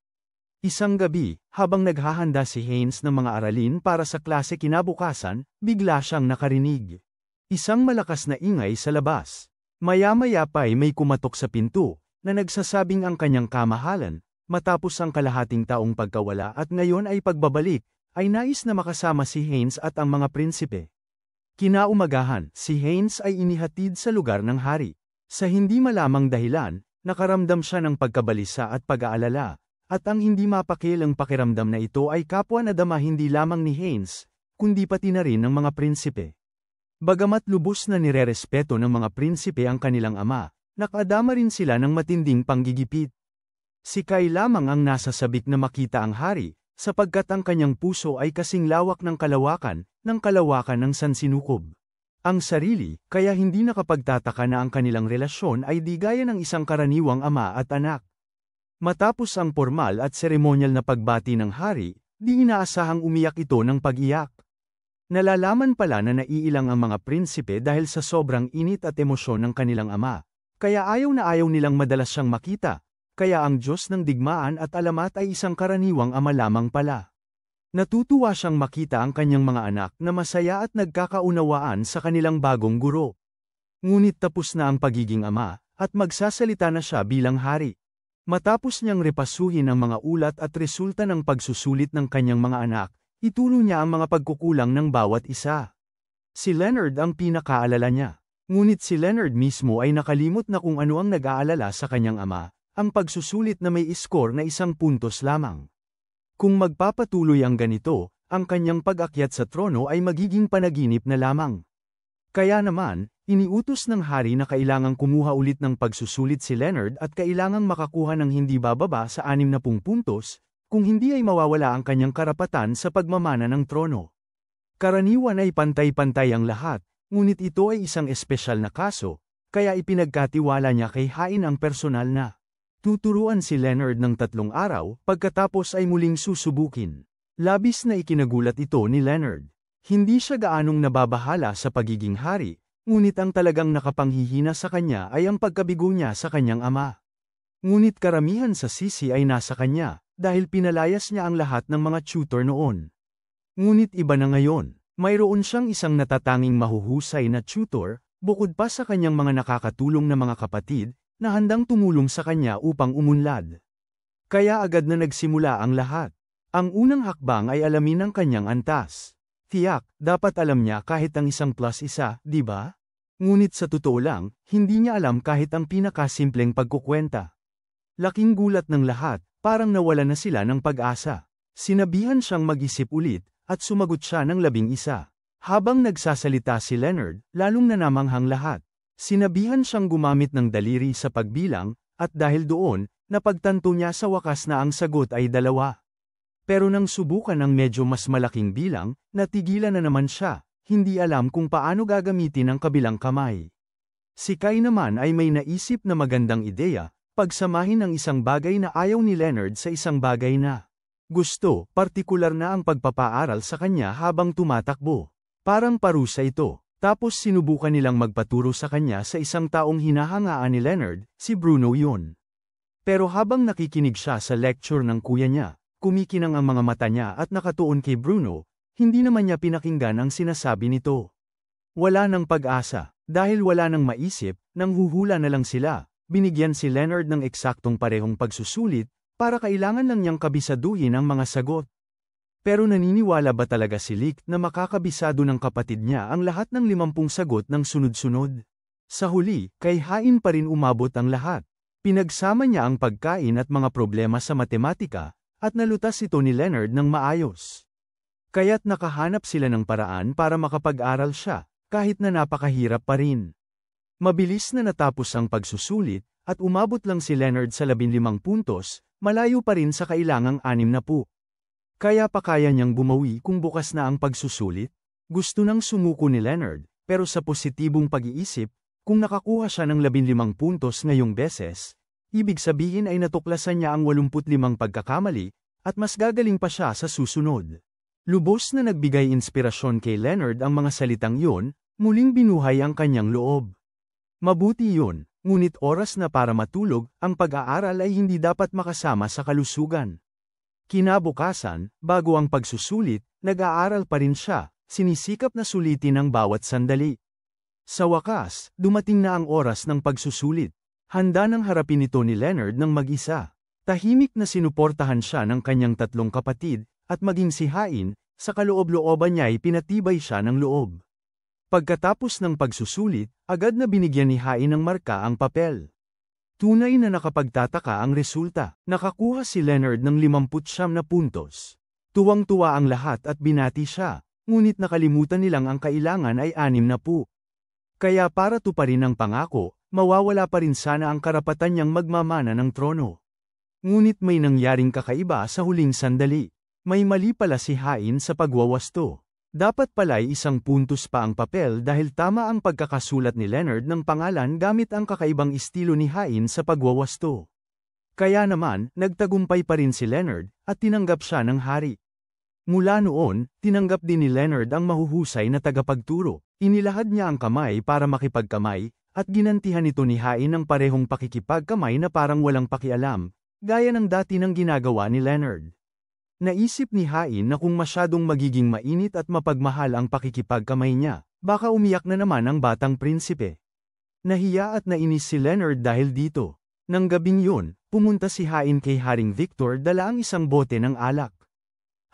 Isang gabi, habang naghahanda si Haynes ng mga aralin para sa klase kinabukasan, bigla siyang nakarinig. Isang malakas na ingay sa labas. Maya-maya pa ay may kumatok sa pinto, na nagsasabing ang kanyang kamahalan, matapos ang kalahating taong pagkawala at ngayon ay pagbabalik, ay nais na makasama si Haynes at ang mga prinsipe. Kinaumagahan, si Haynes ay inihatid sa lugar ng hari. Sa hindi malamang dahilan, nakaramdam siya ng pagkabalisa at pag-aalala, at ang hindi mapakilang pakiramdam na ito ay kapwa na dama hindi lamang ni Haynes, kundi pati na rin ng mga prinsipe. Bagamat lubos na nirerespeto ng mga prinsipe ang kanilang ama, nakadama rin sila ng matinding panggigipit. Si Kai lamang ang nasa sabik na makita ang hari, sapagkat ang kanyang puso ay kasing lawak ng kalawakan ng sansinukob. Ang sarili, kaya hindi nakapagtataka na ang kanilang relasyon ay di gaya ng isang karaniwang ama at anak. Matapos ang formal at seremonyal na pagbati ng hari, di inaasahang umiyak ito ng pag-iyak. Nalalaman pala na naiilang ang mga prinsipe dahil sa sobrang init at emosyon ng kanilang ama, kaya ayaw na ayaw nilang madalas siyang makita. Kaya ang Diyos ng digmaan at alamat ay isang karaniwang ama lamang pala. Natutuwa siyang makita ang kanyang mga anak na masaya at nagkakaunawaan sa kanilang bagong guro. Ngunit tapos na ang pagiging ama, at magsasalita na siya bilang hari. Matapos niyang repasuhin ang mga ulat at resulta ng pagsusulit ng kanyang mga anak, itulo niya ang mga pagkukulang ng bawat isa. Si Leonard ang pinakaalala niya. Ngunit si Leonard mismo ay nakalimot na kung ano ang nag-aalala sa kanyang ama. Ang pagsusulit na may iskor na 1 puntos lamang. Kung magpapatuloy ang ganito, ang kanyang pag-akyat sa trono ay magiging panaginip na lamang. Kaya naman, iniutos ng hari na kailangang kumuha ulit ng pagsusulit si Leonard at kailangang makakuha ng hindi bababa sa 60 puntos, kung hindi ay mawawala ang kanyang karapatan sa pagmamana ng trono. Karaniwan ay pantay-pantay ang lahat, ngunit ito ay isang espesyal na kaso, kaya ipinagkatiwala niya kay Hain ang personal na tuturuan si Leonard ng 3 araw, pagkatapos ay muling susubukin. Labis na ikinagulat ito ni Leonard. Hindi siya gaanong nababahala sa pagiging hari, ngunit ang talagang nakapanghihina sa kanya ay ang pagkabigo niya sa kanyang ama. Ngunit karamihan sa sisi ay nasa kanya, dahil pinalayas niya ang lahat ng mga tutor noon. Ngunit iba na ngayon, mayroon siyang isang natatanging mahuhusay na tutor, bukod pa sa kanyang mga nakakatulong na mga kapatid, na handang tumulong sa kanya upang umunlad. Kaya agad na nagsimula ang lahat. Ang unang hakbang ay alamin ang kanyang antas. Tiyak, dapat alam niya kahit ang 1+1, di ba? Ngunit sa totoo lang, hindi niya alam kahit ang pinakasimpleng pagkukwenta. Laking gulat ng lahat, parang nawala na sila ng pag-asa. Sinabihan siyang mag-isip ulit, at sumagot siya ng 11. Habang nagsasalita si Leonard, lalong nanamanghang lahat. Sinabihan siyang gumamit ng daliri sa pagbilang, at dahil doon, napagtanto niya sa wakas na ang sagot ay 2. Pero nang subukan ng medyo mas malaking bilang, natigilan na naman siya, hindi alam kung paano gagamitin ang kabilang kamay. Si Kai naman ay may naisip na magandang ideya, pagsamahin ang isang bagay na ayaw ni Leonard sa isang bagay na gusto, partikular na ang pagpapaaral sa kanya habang tumatakbo. Parang parusa ito. Tapos sinubukan nilang magpaturo sa kanya sa isang taong hinahangaan ni Leonard, si Bruno yun. Pero habang nakikinig siya sa lecture ng kuya niya, kumikinang ang mga mata niya at nakatuon kay Bruno, hindi naman niya pinakinggan ang sinasabi nito. Wala nang pag-asa, dahil wala nang maisip, nang huhula na lang sila, binigyan si Leonard ng eksaktong parehong pagsusulit, para kailangan lang niyang kabisaduhin ang mga sagot. Pero naniniwala ba talaga si Lick na makakabisado ng kapatid niya ang lahat ng 50 sagot ng sunod-sunod? Sa huli, kay Hain pa rin umabot ang lahat. Pinagsama niya ang pagkain at mga problema sa matematika, at nalutas ito ni Leonard ng maayos. Kaya't nakahanap sila ng paraan para makapag-aral siya, kahit na napakahirap pa rin. Mabilis na natapos ang pagsusulit, at umabot lang si Leonard sa 15 puntos, malayo pa rin sa kailangang 60. Kaya pa kaya niyang bumawi kung bukas na ang pagsusulit? Gusto nang sumuko ni Leonard, pero sa positibong pag-iisip, kung nakakuha siya ng 15 puntos ngayong beses, ibig sabihin ay natuklasan niya ang 85 pagkakamali, at mas gagaling pa siya sa susunod. Lubos na nagbigay inspirasyon kay Leonard ang mga salitang yun, muling binuhay ang kanyang loob. Mabuti yun, ngunit oras na para matulog, ang pag-aaral ay hindi dapat makasama sa kalusugan. Kinabukasan, bago ang pagsusulit, nag-aaral pa rin siya, sinisikap na sulitin ang bawat sandali. Sa wakas, dumating na ang oras ng pagsusulit. Handa nang harapin ito ni Leonard ng mag-isa. Tahimik na sinuportahan siya ng kanyang 3 kapatid, at maging si Hain, sa kaloob-looban niya ay pinatibay siya ng loob. Pagkatapos ng pagsusulit, agad na binigyan ni Hain ng marka ang papel. Tunay na nakapagtataka ang resulta. Nakakuha si Leonard ng 59 na puntos. Tuwang-tuwa ang lahat at binati siya, ngunit nakalimutan nilang ang kailangan ay 60. Kaya para tuparin ang pangako, mawawala pa rin sana ang karapatan niyang magmamana ng trono. Ngunit may nangyaring kakaiba sa huling sandali. May mali pala si Hain sa pagwawasto. Dapat pala'y 1 puntos pa ang papel dahil tama ang pagkakasulat ni Leonard ng pangalan gamit ang kakaibang estilo ni Hain sa pagwawasto. Kaya naman, nagtagumpay pa rin si Leonard, at tinanggap siya ng hari. Mula noon, tinanggap din ni Leonard ang mahuhusay na tagapagturo. Inilahad niya ang kamay para makipagkamay, at ginantihan ito ni Hain ng parehong pakikipagkamay na parang walang pakialam, gaya ng dati ng ginagawa ni Leonard. Naisip ni Hain na kung masyadong magiging mainit at mapagmahal ang pakikipagkamay niya, baka umiyak na naman ang batang prinsipe. Nahiya at nainis si Leonard dahil dito. Nang gabing yun, pumunta si Hain kay Haring Victor dala ang isang bote ng alak.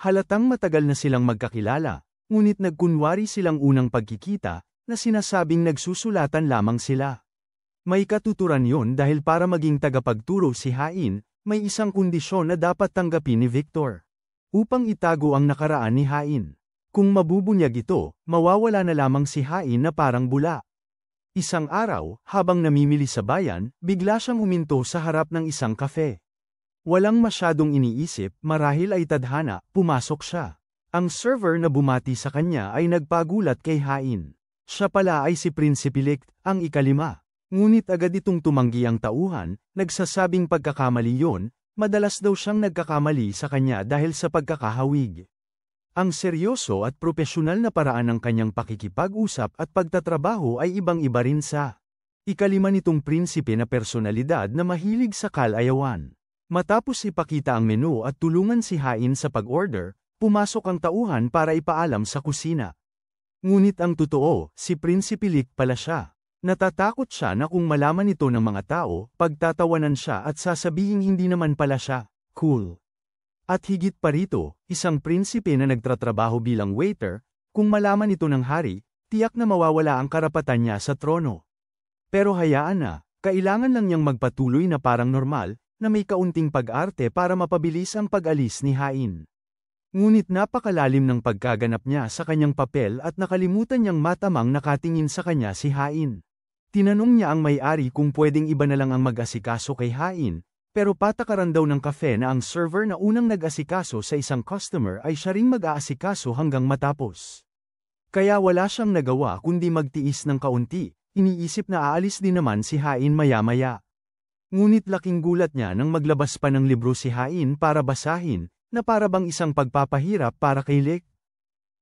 Halatang matagal na silang magkakilala, ngunit nagkunwari silang unang pagkikita, na sinasabing nagsusulatan lamang sila. May katuturan yun dahil para maging tagapagturo si Hain, may isang kondisyon na dapat tanggapin ni Victor. Upang itago ang nakaraan ni Hain. Kung mabubunyag ito, mawawala na lamang si Hain na parang bula. Isang araw, habang namimili sa bayan, bigla siyang huminto sa harap ng isang kafe. Walang masyadong iniisip, marahil ay tadhana, pumasok siya. Ang server na bumati sa kanya ay nagpagulat kay Hain. Siya pala ay si Prinsipe Lick, ang 5. Ngunit agad itong tumanggi ang tauhan, nagsasabing pagkakamali yon, madalas daw siyang nagkakamali sa kanya dahil sa pagkakahawig. Ang seryoso at propesyonal na paraan ng kanyang pakikipag-usap at pagtatrabaho ay ibang-iba rin sa ikalima nitong prinsipe na personalidad na mahilig sa kalayawan. Matapos ipakita ang menu at tulungan si Hain sa pag-order, pumasok ang tauhan para ipaalam sa kusina. Ngunit ang totoo, si Prinsipe Licht pala siya. Natatakot siya na kung malaman ito ng mga tao, pagtatawanan siya at sasabihing hindi naman pala siya cool. At higit pa rito, isang prinsipe na nagtatrabaho bilang waiter, kung malaman ito ng hari, tiyak na mawawala ang karapatan niya sa trono. Pero hayaan na, kailangan lang niyang magpatuloy na parang normal, na may kaunting pag-arte para mapabilis ang pag-alis ni Hain. Ngunit napakalalim ng pagkaganap niya sa kanyang papel at nakalimutan niyang matamang nakatingin sa kanya si Hain. Tinanong niya ang may-ari kung pwedeng iba na lang ang mag-asikaso kay Hain, pero patakaran daw ng kafe na ang server na unang nag-asikaso sa isang customer ay siya ring mag-aasikaso hanggang matapos. Kaya wala siyang nagawa kundi magtiis ng kaunti, iniisip na aalis din naman si Hain maya-maya. Ngunit laking gulat niya nang maglabas pa ng libro si Hain para basahin, na para bang isang pagpapahirap para kay Licht.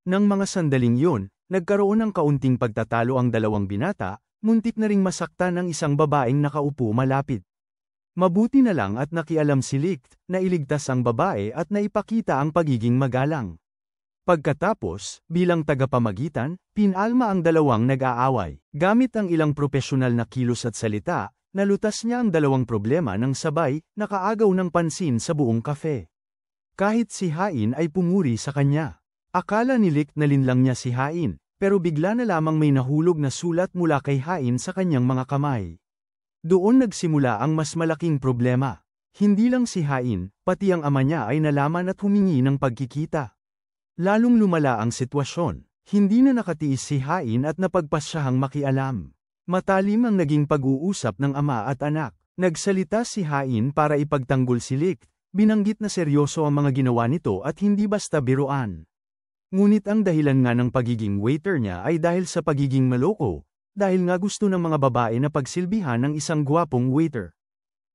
Nang mga sandaling yun, nagkaroon ng kaunting pagtatalo ang dalawang binata, muntik na ring masaktan ang isang babaeng nakaupo malapit. Mabuti na lang at nakialam si Licht, na iligtas ang babae at naipakita ang pagiging magalang. Pagkatapos, bilang tagapamagitan, pinalma ang dalawang nag-aaway. Gamit ang ilang propesyonal na kilos at salita, nalutas niya ang dalawang problema ng sabay, nakaagaw ng pansin sa buong kafe. Kahit si Hain ay pumuri sa kanya. Akala ni Licht na linlang niya si Hain, pero bigla na lamang may nahulog na sulat mula kay Hain sa kanyang mga kamay. Doon nagsimula ang mas malaking problema. Hindi lang si Hain, pati ang ama niya ay nalaman at humingi ng pagkikita. Lalong lumala ang sitwasyon. Hindi na nakatiis si Hain at napagpasyahang makialam. Matalim ang naging pag-uusap ng ama at anak. Nagsalita si Hain para ipagtanggol si Licht, binanggit na seryoso ang mga ginawa nito at hindi basta biruan. Ngunit ang dahilan nga ng pagiging waiter niya ay dahil sa pagiging maloko, dahil nga gusto ng mga babae na pagsilbihan ng isang gwapong waiter.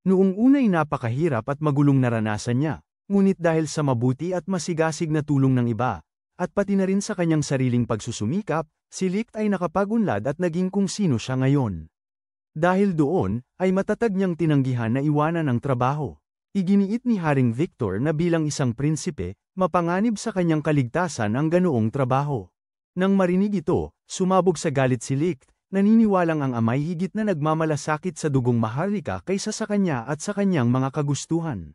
Noong una'y napakahirap at magulong naranasan niya, ngunit dahil sa mabuti at masigasig na tulong ng iba, at pati na rin sa kanyang sariling pagsusumikap, si Licht ay nakapagunlad at naging kung sino siya ngayon. Dahil doon, ay matatag niyang tinanggihan na iwanan ang trabaho. Iginiit ni Haring Victor na bilang isang prinsipe, mapanganib sa kanyang kaligtasan ang ganoong trabaho. Nang marinig ito, sumabog sa galit si Licht, naniniwalang ang amay higit na nagmamalasakit sa dugong maharlika kaysa sa kanya at sa kanyang mga kagustuhan.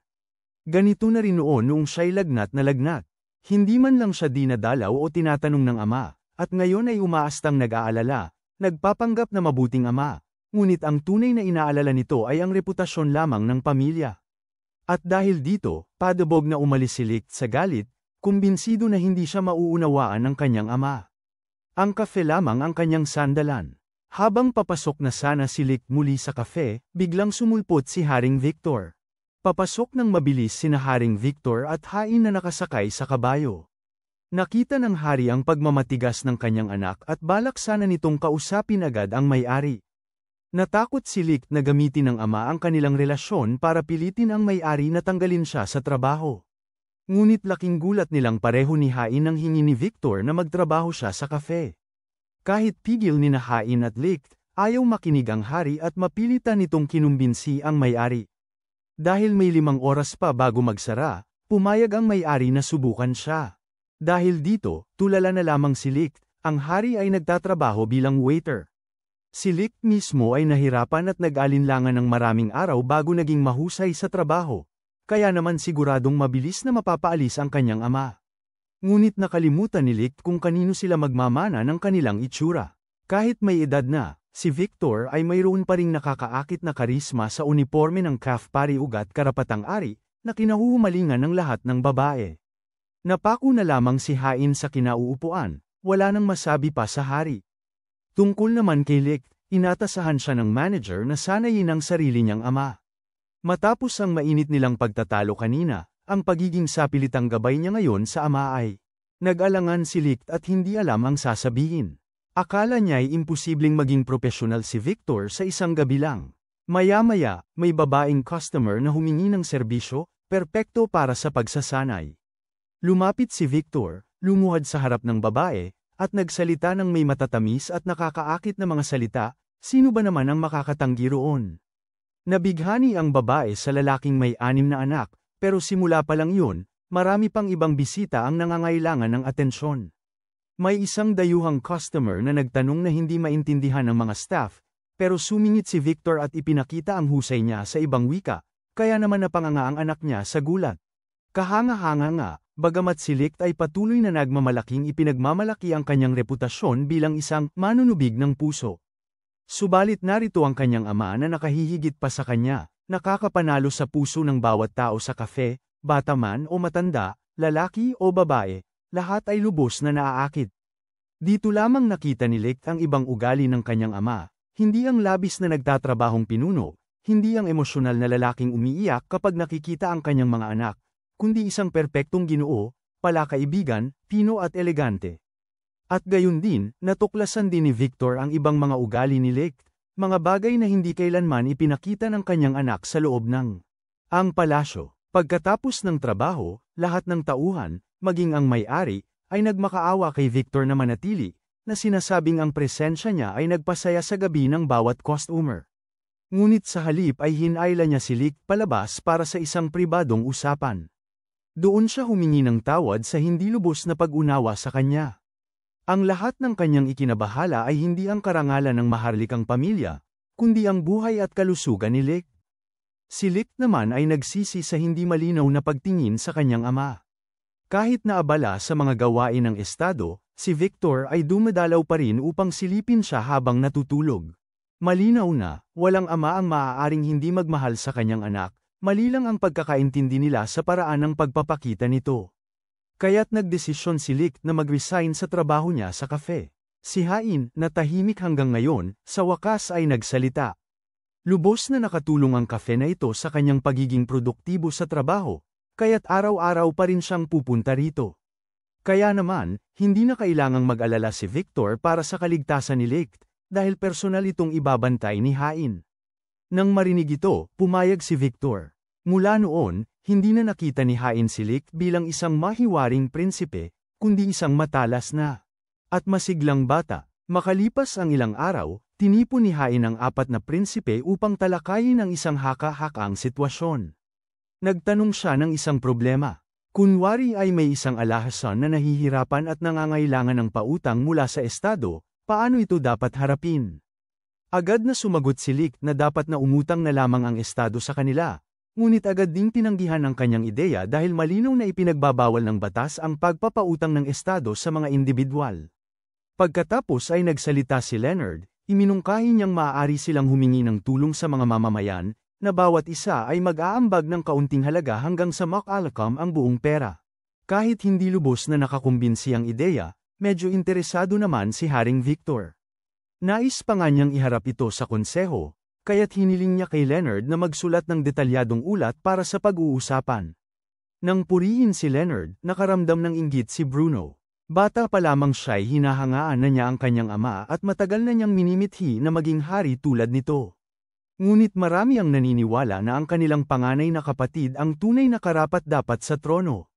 Ganito na rin noong siya'y lagnat na lagnat. Hindi man lang siya dinadalaw o tinatanong ng ama, at ngayon ay umaastang nag-aalala, nagpapanggap na mabuting ama, ngunit ang tunay na inaalala nito ay ang reputasyon lamang ng pamilya. At dahil dito, padabog na umalis si Licht sa galit, kumbinsido na hindi siya mauunawaan ng kanyang ama. Ang kafe lamang ang kanyang sandalan. Habang papasok na sana si Licht muli sa kafe, biglang sumulpot si Haring Victor. Papasok ng mabilis sina Haring Victor at Hain na nakasakay sa kabayo. Nakita ng hari ang pagmamatigas ng kanyang anak at balak sana nitong kausapin agad ang may-ari. Natakot si Licht na gamitin ng ama ang kanilang relasyon para pilitin ang may-ari na tanggalin siya sa trabaho. Ngunit laking gulat nilang pareho ni Hain nang hingi ni Victor na magtrabaho siya sa kafe. Kahit pigil ni na Hain at Licht, ayaw makinig ang hari at mapilitan nitong kinumbinsi ang may-ari. Dahil may 5 oras pa bago magsara, pumayag ang may-ari na subukan siya. Dahil dito, tulala na lamang si Licht, ang hari ay nagtatrabaho bilang waiter. Si Licht mismo ay nahirapan at nag-alinlangan ng maraming araw bago naging mahusay sa trabaho, kaya naman siguradong mabilis na mapapaalis ang kanyang ama. Ngunit nakalimutan ni Licht kung kanino sila magmamana ng kanilang itsura. Kahit may edad na, si Victor ay mayroon pa ring nakakaakit na karisma sa uniforme ng CAF pari ugat karapatang-ari, na kinahuhumalingan ng lahat ng babae. Napako na lamang si Hain sa kinauupuan, wala nang masabi pa sa hari. Tungkol naman kay Licht, inatasahan siya ng manager na sanayin ang sarili niyang ama. Matapos ang mainit nilang pagtatalo kanina, ang pagiging sapilitang gabay niya ngayon sa ama ay nag-alangan si Licht at hindi alam ang sasabihin. Akala niya ay imposibleng maging profesional si Victor sa isang gabi lang. Maya-maya, may babaeng customer na humingi ng serbisyo, perpekto para sa pagsasanay. Lumapit si Victor, lumuhad sa harap ng babae, at nagsalita ng may matatamis at nakakaakit na mga salita, sino ba naman ang makakatanggi roon? Nabighani ang babae sa lalaking may 6 na anak, pero simula pa lang yun, marami pang ibang bisita ang nangangailangan ng atensyon. May isang dayuhang customer na nagtanong na hindi maintindihan ng mga staff, pero sumingit si Victor at ipinakita ang husay niya sa ibang wika, kaya naman napanganga ang anak niya sa gulat. Kahanga-hanga nga, bagamat si Licht ay patuloy na nagmamalaking ipinagmamalaki ang kanyang reputasyon bilang isang manunubig ng puso. Subalit narito ang kanyang ama na nakahihigit pa sa kanya, nakakapanalo sa puso ng bawat tao sa kafe, bata man o matanda, lalaki o babae, lahat ay lubos na naaakit. Dito lamang nakita ni Licht ang ibang ugali ng kanyang ama, hindi ang labis na nagtatrabahong pinuno, hindi ang emosyonal na lalaking umiiyak kapag nakikita ang kanyang mga anak, kundi isang perpektong ginoo, palakaibigan, pino at elegante. At gayon din, natuklasan din ni Victor ang ibang mga ugali ni Licht, mga bagay na hindi kailanman ipinakita ng kanyang anak sa loob ng ang palasyo. Pagkatapos ng trabaho, lahat ng tauhan, maging ang may-ari, ay nagmakaawa kay Victor na manatili, na sinasabing ang presensya niya ay nagpasaya sa gabi ng bawat customer. Ngunit sa halip ay hinayla niya si Licht palabas para sa isang pribadong usapan. Doon siya humingi ng tawad sa hindi lubos na pag-unawa sa kanya. Ang lahat ng kanyang ikinabahala ay hindi ang karangalan ng maharlikang pamilya, kundi ang buhay at kalusugan ni Licht. Si Licht naman ay nagsisi sa hindi malinaw na pagtingin sa kanyang ama. Kahit na abala sa mga gawain ng estado, si Victor ay dumadalaw pa rin upang silipin siya habang natutulog. Malinaw na, walang ama ang maaaring hindi magmahal sa kanyang anak, mali lang ang pagkakaintindi nila sa paraan ng pagpapakita nito. Kaya't nagdesisyon si Licht na mag-resign sa trabaho niya sa kafe. Si Hein, na tahimik hanggang ngayon, sa wakas ay nagsalita. Lubos na nakatulong ang kafe na ito sa kanyang pagiging produktibo sa trabaho, kaya't araw-araw pa rin siyang pupunta rito. Kaya naman, hindi na kailangang mag-alala si Victor para sa kaligtasan ni Licht, dahil personal itong ibabantay ni Hein. Nang marinig ito, pumayag si Victor. Mula noon, hindi na nakita ni Hein si Licht bilang isang mahiwaring prinsipe, kundi isang matalas na at masiglang bata. Makalipas ang ilang araw, tinipon ni Hein ang 4 na prinsipe upang talakayin ang isang haka-hakang sitwasyon. Nagtanong siya ng isang problema. Kunwari ay may isang alahasan na nahihirapan at nangangailangan ng pautang mula sa estado, paano ito dapat harapin? Agad na sumagot si Licht na dapat na umutang na lamang ang estado sa kanila, ngunit agad ding tinanggihan ang kanyang ideya dahil malinaw na ipinagbabawal ng batas ang pagpapautang ng estado sa mga individual. Pagkatapos ay nagsalita si Leonard, iminungkahi niyang maaari silang humingi ng tulong sa mga mamamayan, na bawat isa ay mag-aambag ng kaunting halaga hanggang sa makalakam ang buong pera. Kahit hindi lubos na nakakumbinsi ang ideya, medyo interesado naman si Haring Victor. Nais pa nga niyang iharap ito sa konseho, kaya't hiniling niya kay Leonard na magsulat ng detalyadong ulat para sa pag-uusapan. Nang purihin si Leonard, nakaramdam ng inggit si Bruno. Bata pa lamang siya'y hinahangaan na niya ang kanyang ama at matagal na niyang minimithi na maging hari tulad nito. Ngunit marami ang naniniwala na ang kanilang panganay na kapatid ang tunay na karapat-dapat sa trono.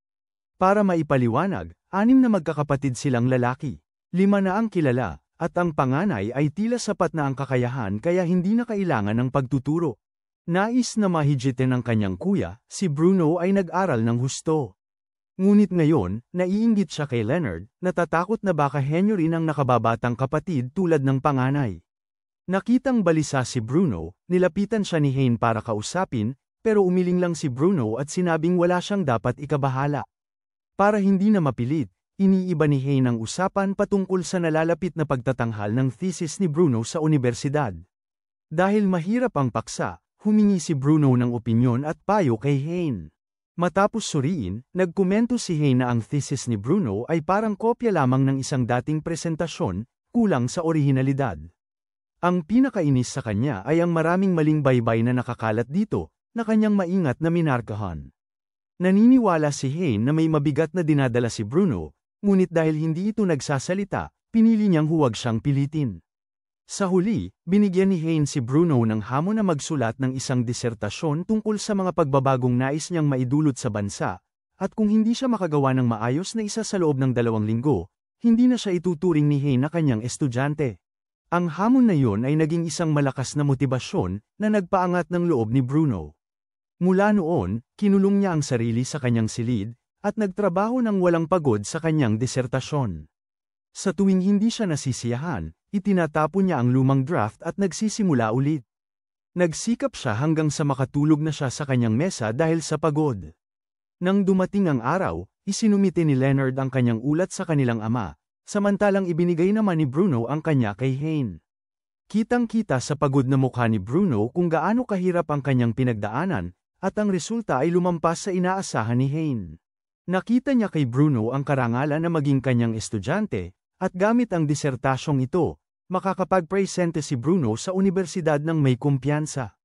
Para maipaliwanag, 6 na magkakapatid silang lalaki. 5 na ang kilala, at ang panganay ay tila sapat na ang kakayahan kaya hindi na kailangan ng pagtuturo. Nais na mahigitin ng kanyang kuya, si Bruno ay nag-aral ng husto. Ngunit ngayon, naiinggit siya kay Leonard, natatakot na baka henyo rin ang nakababatang kapatid tulad ng panganay. Nakitang balisa si Bruno, nilapitan siya ni Hein para kausapin, pero umiling lang si Bruno at sinabing wala siyang dapat ikabahala. Para hindi na mapilit, iniiba ni Hein ang usapan patungkol sa nalalapit na pagtatanghal ng thesis ni Bruno sa universidad. Dahil mahirap ang paksa, humingi si Bruno ng opinyon at payo kay Hein. Matapos suriin, nagkomento si Hein na ang thesis ni Bruno ay parang kopya lamang ng isang dating presentasyon, kulang sa orihinalidad. Ang pinakainis sa kanya ay ang maraming maling baybay na nakakalat dito, na kanyang maingat na minarkahan. Naniniwala si Hein na may mabigat na dinadala si Bruno, ngunit dahil hindi ito nagsasalita, pinili niyang huwag siyang pilitin. Sa huli, binigyan ni Hayne si Bruno ng hamon na magsulat ng isang disertasyon tungkol sa mga pagbabagong nais niyang maidulot sa bansa, at kung hindi siya makagawa ng maayos na isa sa loob ng 2 linggo, hindi na siya ituturing ni Hayne na kanyang estudyante. Ang hamon na yun ay naging isang malakas na motibasyon na nagpaangat ng loob ni Bruno. Mula noon, kinulong niya ang sarili sa kanyang silid, at nagtrabaho ng walang pagod sa kanyang disertasyon. Sa tuwing hindi siya nasisiyahan, itinatapon niya ang lumang draft at nagsisimula ulit. Nagsikap siya hanggang sa makatulog na siya sa kanyang mesa dahil sa pagod. Nang dumating ang araw, isinumite ni Leonard ang kanyang ulat sa kanilang ama, samantalang ibinigay naman ni Bruno ang kanya kay Hayne. Kitang-kita sa pagod na mukha ni Bruno kung gaano kahirap ang kanyang pinagdaanan, at ang resulta ay lumampas sa inaasahan ni Hayne. Nakita niya kay Bruno ang karangalan na maging kanyang estudyante, at gamit ang disertasyong ito, makakapag-presente si Bruno sa universidad ng may kumpiyansa.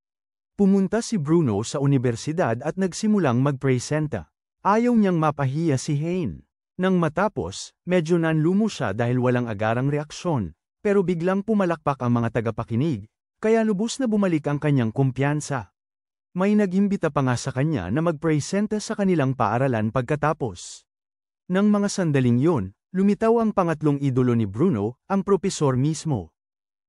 Pumunta si Bruno sa universidad at nagsimulang magpresenta. Ayaw niyang mapahiya si Hayne. Nang matapos, medyo nanlumo siya dahil walang agarang reaksyon, pero biglang pumalakpak ang mga tagapakinig, kaya lubos na bumalik ang kanyang kumpiyansa. May nag-imbita pa nga sa kanya na magpresenta sa kanilang paaralan pagkatapos. Nang mga sandaling yun, lumitaw ang pangatlong idolo ni Bruno, ang propesor mismo.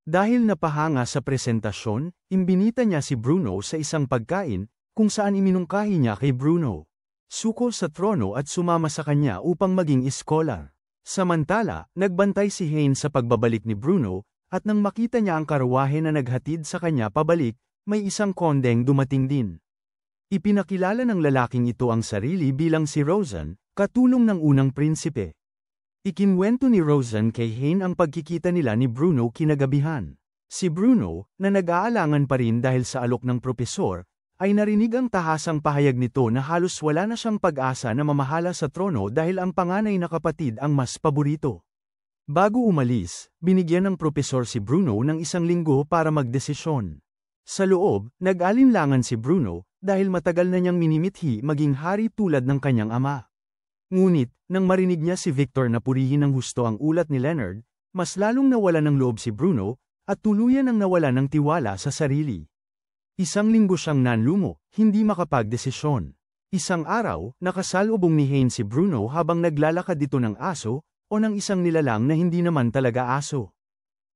Dahil napahanga sa presentasyon, imbinita niya si Bruno sa isang pagkain, kung saan iminungkahi niya kay Bruno suko sa trono at sumama sa kanya upang maging iskolar. Samantala, nagbantay si Hayne sa pagbabalik ni Bruno, at nang makita niya ang karwahe na naghatid sa kanya pabalik, may isang kondeng dumating din. Ipinakilala ng lalaking ito ang sarili bilang si Rosen, katulong ng unang prinsipe. Ikinwento ni Rosen kay Hayne ang pagkikita nila ni Bruno kinagabihan. Si Bruno, na nag-aalangan pa rin dahil sa alok ng propesor, ay narinig ang tahasang pahayag nito na halos wala na siyang pag-asa na mamahala sa trono dahil ang panganay na kapatid ang mas paborito. Bago umalis, binigyan ng propesor si Bruno ng 1 linggo para magdesisyon. Sa loob, nag-alinlangan si Bruno, dahil matagal na niyang minimithi maging hari tulad ng kanyang ama. Ngunit, nang marinig niya si Victor na purihin ng husto ang ulat ni Leonard, mas lalong nawala ng loob si Bruno, at tuluyan ang nawala ng tiwala sa sarili. 1 linggo siyang nanlumo, hindi makapagdesisyon. Isang araw, nakasalubong ni Hayne si Bruno habang naglalakad dito ng aso, o ng isang nilalang na hindi naman talaga aso.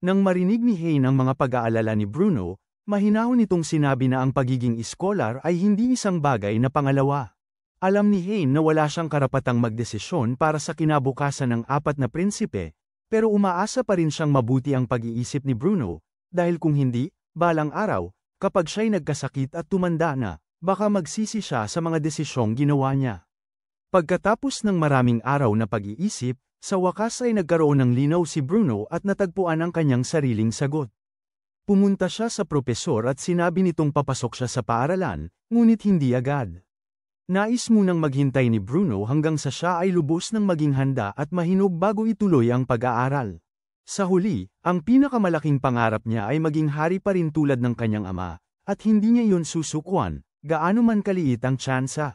Nang marinig ni Hayne ang mga pag-aalala ni Bruno, mahinahon nitong sinabi na ang pagiging iskolar ay hindi isang bagay na pangalawa. Alam ni Hayne na wala siyang karapatang magdesisyon para sa kinabukasan ng 4 na prinsipe, pero umaasa pa rin siyang mabuti ang pag-iisip ni Bruno, dahil kung hindi, balang araw, kapag siya'y nagkasakit at tumanda na, baka magsisi siya sa mga desisyong ginawa niya. Pagkatapos ng maraming araw na pag-iisip, sa wakas ay nagkaroon ng linaw si Bruno at natagpuan ang kanyang sariling sagot. Pumunta siya sa propesor at sinabi nitong papasok siya sa paaralan, ngunit hindi agad. Nais munang maghintay ni Bruno hanggang sa siya ay lubos ng maging handa at mahinog bago ituloy ang pag-aaral. Sa huli, ang pinakamalaking pangarap niya ay maging hari pa rin tulad ng kanyang ama, at hindi niya yun susukuan, gaano man kaliit ang tsansa.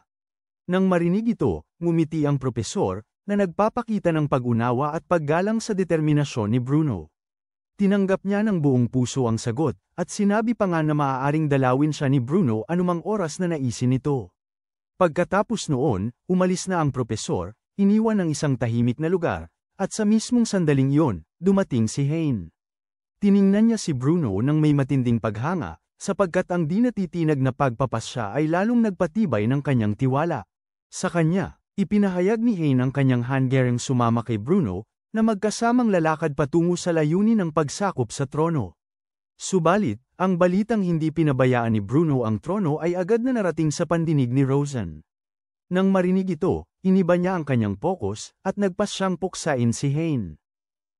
Nang marinig ito, ngumiti ang propesor, na nagpapakita ng pag-unawa at paggalang sa determinasyon ni Bruno. Tinanggap niya ng buong puso ang sagot, at sinabi pa nga na maaaring dalawin siya ni Bruno anumang oras na naisin nito. Pagkatapos noon, umalis na ang propesor, iniwan ng isang tahimik na lugar, at sa mismong sandaling iyon, dumating si Hayne. Tiningnan niya si Bruno nang may matinding paghanga, sapagkat ang di natitinag na pagpapasya ay lalong nagpatibay ng kanyang tiwala. Sa kanya, ipinahayag ni Hayne ang kanyang hanggaring sumama kay Bruno, na magkasamang lalakad patungo sa layunin ng pagsakop sa trono. Subalit, ang balitang hindi pinabayaan ni Bruno ang trono ay agad na narating sa pandinig ni Rosen. Nang marinig ito, iniba niya ang kanyang pokus, at nagpasyang puksain si Hayne.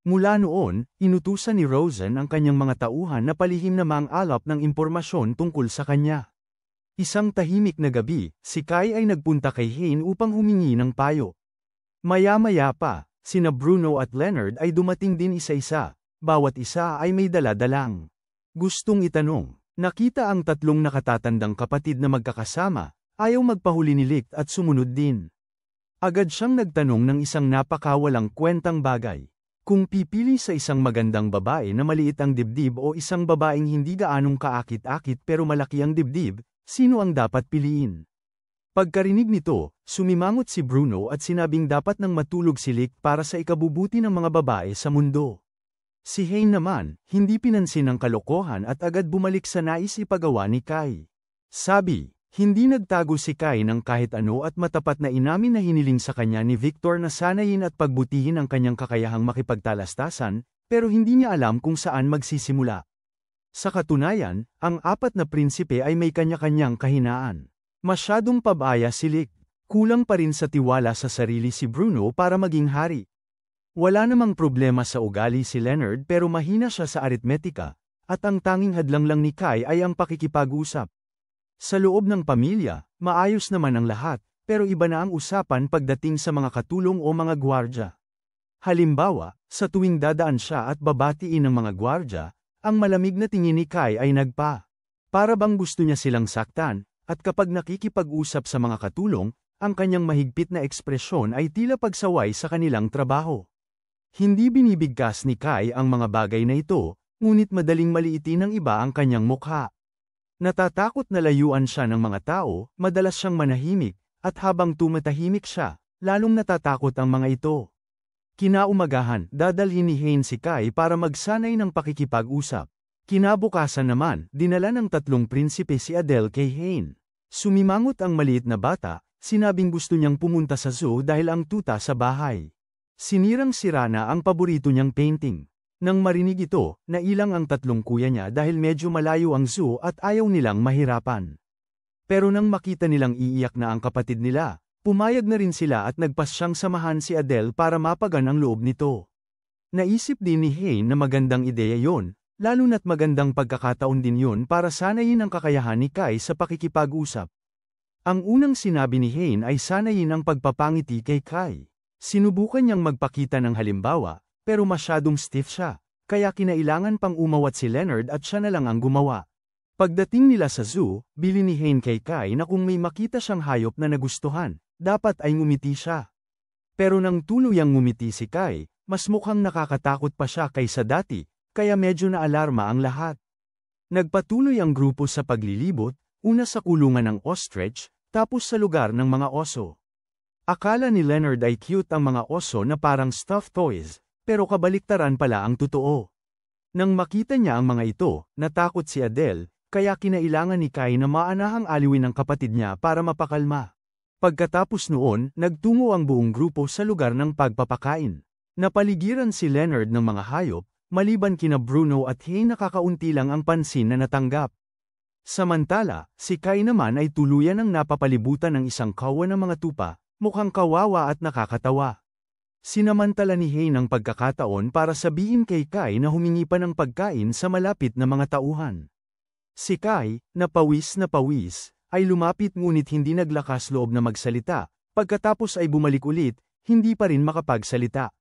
Mula noon, inutusan ni Rosen ang kanyang mga tauhan na palihim na mang-alap ng impormasyon tungkol sa kanya. Isang tahimik na gabi, si Kai ay nagpunta kay Hayne upang humingi ng payo. Maya-maya pa, sina Bruno at Leonard ay dumating din isa-isa, bawat isa ay may dala-dalang gustong itanong. Nakita ang 3 nakatatandang kapatid na magkakasama, ayaw magpahuli ni Licht at sumunod din. Agad siyang nagtanong ng isang napakawalang kwentang bagay. Kung pipili sa isang magandang babae na maliit ang dibdib o isang babaeng hindi gaanong kaakit-akit pero malaki ang dibdib, sino ang dapat piliin? Pagkarinig nito, sumimangot si Bruno at sinabing dapat nang matulog si Lick para sa ikabubuti ng mga babae sa mundo. Si Hein naman, hindi pinansin ang kalokohan at agad bumalik sa nais ipagawa ni Kai. Sabi, hindi nagtago si Kai ng kahit ano at matapat na inamin na hiniling sa kanya ni Victor na sanayin at pagbutihin ang kanyang kakayahang makipagtalastasan, pero hindi niya alam kung saan magsisimula. Sa katunayan, ang apat na prinsipe ay may kanya-kanyang kahinaan. Masyadong pabaya si Lick, kulang pa rin sa tiwala sa sarili si Bruno para maging hari. Wala namang problema sa ugali si Leonard pero mahina siya sa aritmetika, at ang tanging hadlang lang ni Kai ay ang pakikipag-usap. Sa loob ng pamilya, maayos naman ang lahat, pero iba na ang usapan pagdating sa mga katulong o mga gwardya. Halimbawa, sa tuwing dadaan siya at babatiin ng mga gwardya, ang malamig na tingin ni Kai ay nagpa. Para bang gusto niya silang saktan, at kapag nakikipag-usap sa mga katulong, ang kanyang mahigpit na ekspresyon ay tila pagsaway sa kanilang trabaho. Hindi binibigkas ni Kai ang mga bagay na ito, ngunit madaling maliitin ng iba ang kanyang mukha. Natatakot na layuan siya ng mga tao, madalas siyang manahimik, at habang tumatahimik siya, lalong natatakot ang mga ito. Kinaumagahan, dadalhin ni Hein si Kai para magsanay ng pakikipag-usap. Kinabukasan naman, dinala ng tatlong prinsipe si Adele kay Hein. Sumimangot ang maliit na bata, sinabing gusto niyang pumunta sa zoo dahil ang tuta sa bahay. Sinirang-sira na ang paborito niyang painting. Nang marinig ito, nailang ang tatlong kuya niya dahil medyo malayo ang zoo at ayaw nilang mahirapan. Pero nang makita nilang iiyak na ang kapatid nila, pumayag na rin sila at nagpasyang samahan si Adele para mapagan ang loob nito. Naisip din ni Hein na magandang ideya yon, lalo na't magandang pagkakataon din yon para sanayin ang kakayahan ni Kai sa pakikipag-usap. Ang unang sinabi ni Hein ay sanayin ang pagpapangiti kay Kai. Sinubukan niyang magpakita ng halimbawa, pero masyadong stiff siya, kaya kinailangan pang umawat si Leonard at siya na lang ang gumawa. Pagdating nila sa zoo, bili ni Hein kay Kai na kung may makita siyang hayop na nagustuhan, dapat ay ngumiti siya. Pero nang tuluyang ngumiti si Kai, mas mukhang nakakatakot pa siya kaysa dati, kaya medyo naalarma ang lahat. Nagpatuloy ang grupo sa paglilibot, una sa kulungan ng ostrich, tapos sa lugar ng mga oso. Akala ni Leonard ay cute ang mga oso na parang stuffed toys, pero kabaliktaran pala ang totoo. Nang makita niya ang mga ito, natakot si Adele, kaya kinailangan ni Kai na maanahang aliwin ang kapatid niya para mapakalma. Pagkatapos noon, nagtungo ang buong grupo sa lugar ng pagpapakain. Napaligiran si Leonard ng mga hayop, maliban kina Bruno at Hein nakakaunti lang ang pansin na natanggap. Samantala, si Kai naman ay tuluyan ang napapalibutan ng isang kawan ng mga tupa, mukhang kawawa at nakakatawa. Sinamantala ni Hein ang pagkakataon para sabihin kay Kai na humingi pa ng pagkain sa malapit na mga tauhan. Si Kai, na pawis, ay lumapit ngunit hindi naglakas loob na magsalita, pagkatapos ay bumalik ulit, hindi pa rin makapagsalita.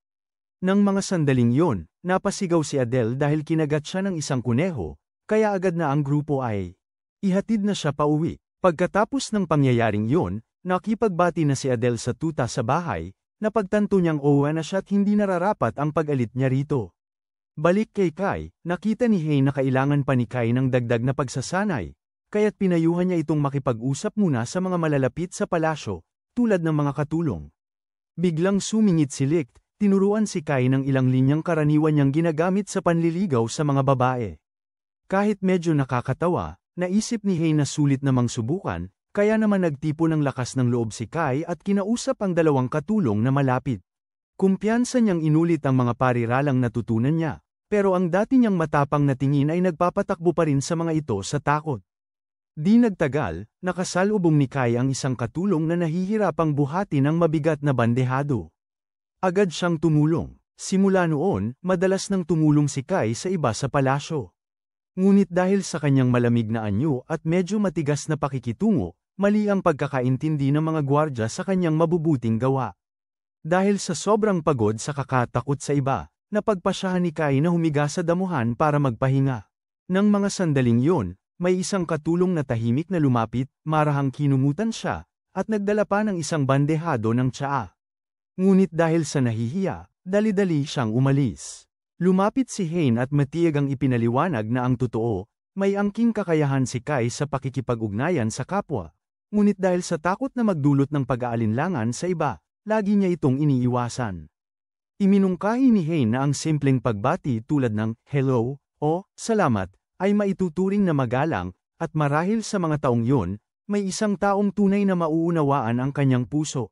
Nang mga sandaling yon, napasigaw si Adele dahil kinagat siya ng isang kuneho, kaya agad na ang grupo ay ihatid na siya pauwi. Pagkatapos ng pangyayaring yon, nakipagbati na si Adele sa tuta sa bahay, napagtanto niyang owa na siya at hindi nararapat ang pag-alit niya rito. Balik kay Kai, nakita ni Hein na kailangan pa ni Kai ng dagdag na pagsasanay, kaya't pinayuhan niya itong makipag-usap muna sa mga malalapit sa palasyo, tulad ng mga katulong. Biglang sumingit si Lick, tinuruan si Kai ng ilang linyang karaniwan niyang ginagamit sa panliligaw sa mga babae. Kahit medyo nakakatawa, naisip ni Hein na sulit namang subukan, kaya naman nagtipo ng lakas ng loob si Kai at kinausap ang dalawang katulong na malapit. Kumpiyansa niyang inulit ang mga pariralang natutunan niya, pero ang dati niyang matapang na tingin ay nagpapatakbo pa rin sa mga ito sa takot. Di nagtagal, nakasalubong ni Kai ang isang katulong na nahihirapang buhati ng mabigat na bandehado. Agad siyang tumulong. Simula noon, madalas nang tumulong si Kai sa iba sa palasyo. Ngunit dahil sa kanyang malamig na anyo at medyo matigas na pakikitungo, mali ang pagkakaintindi ng mga gwardya sa kanyang mabubuting gawa. Dahil sa sobrang pagod sa kakatakot sa iba, napagpasyahan ni Kai na humiga sa damuhan para magpahinga. Nang mga sandaling yon, may isang katulong na tahimik na lumapit, marahang kinumutan siya, at nagdala pa ng isang bandehado ng tsaa. Ngunit dahil sa nahihiya, Dali-dali siyang umalis. Lumapit si Hein at matiyagang ipinaliwanag na ang totoo, may angking kakayahan si Kai sa pakikipag-ugnayan sa kapwa. Ngunit dahil sa takot na magdulot ng pag-aalinlangan sa iba, lagi niya itong iniiwasan. Iminungkahi ni Hein na ang simpleng pagbati tulad ng "hello" o "salamat" ay maituturing na magalang, at marahil sa mga taong yun, may isang taong tunay na mauunawaan ang kanyang puso.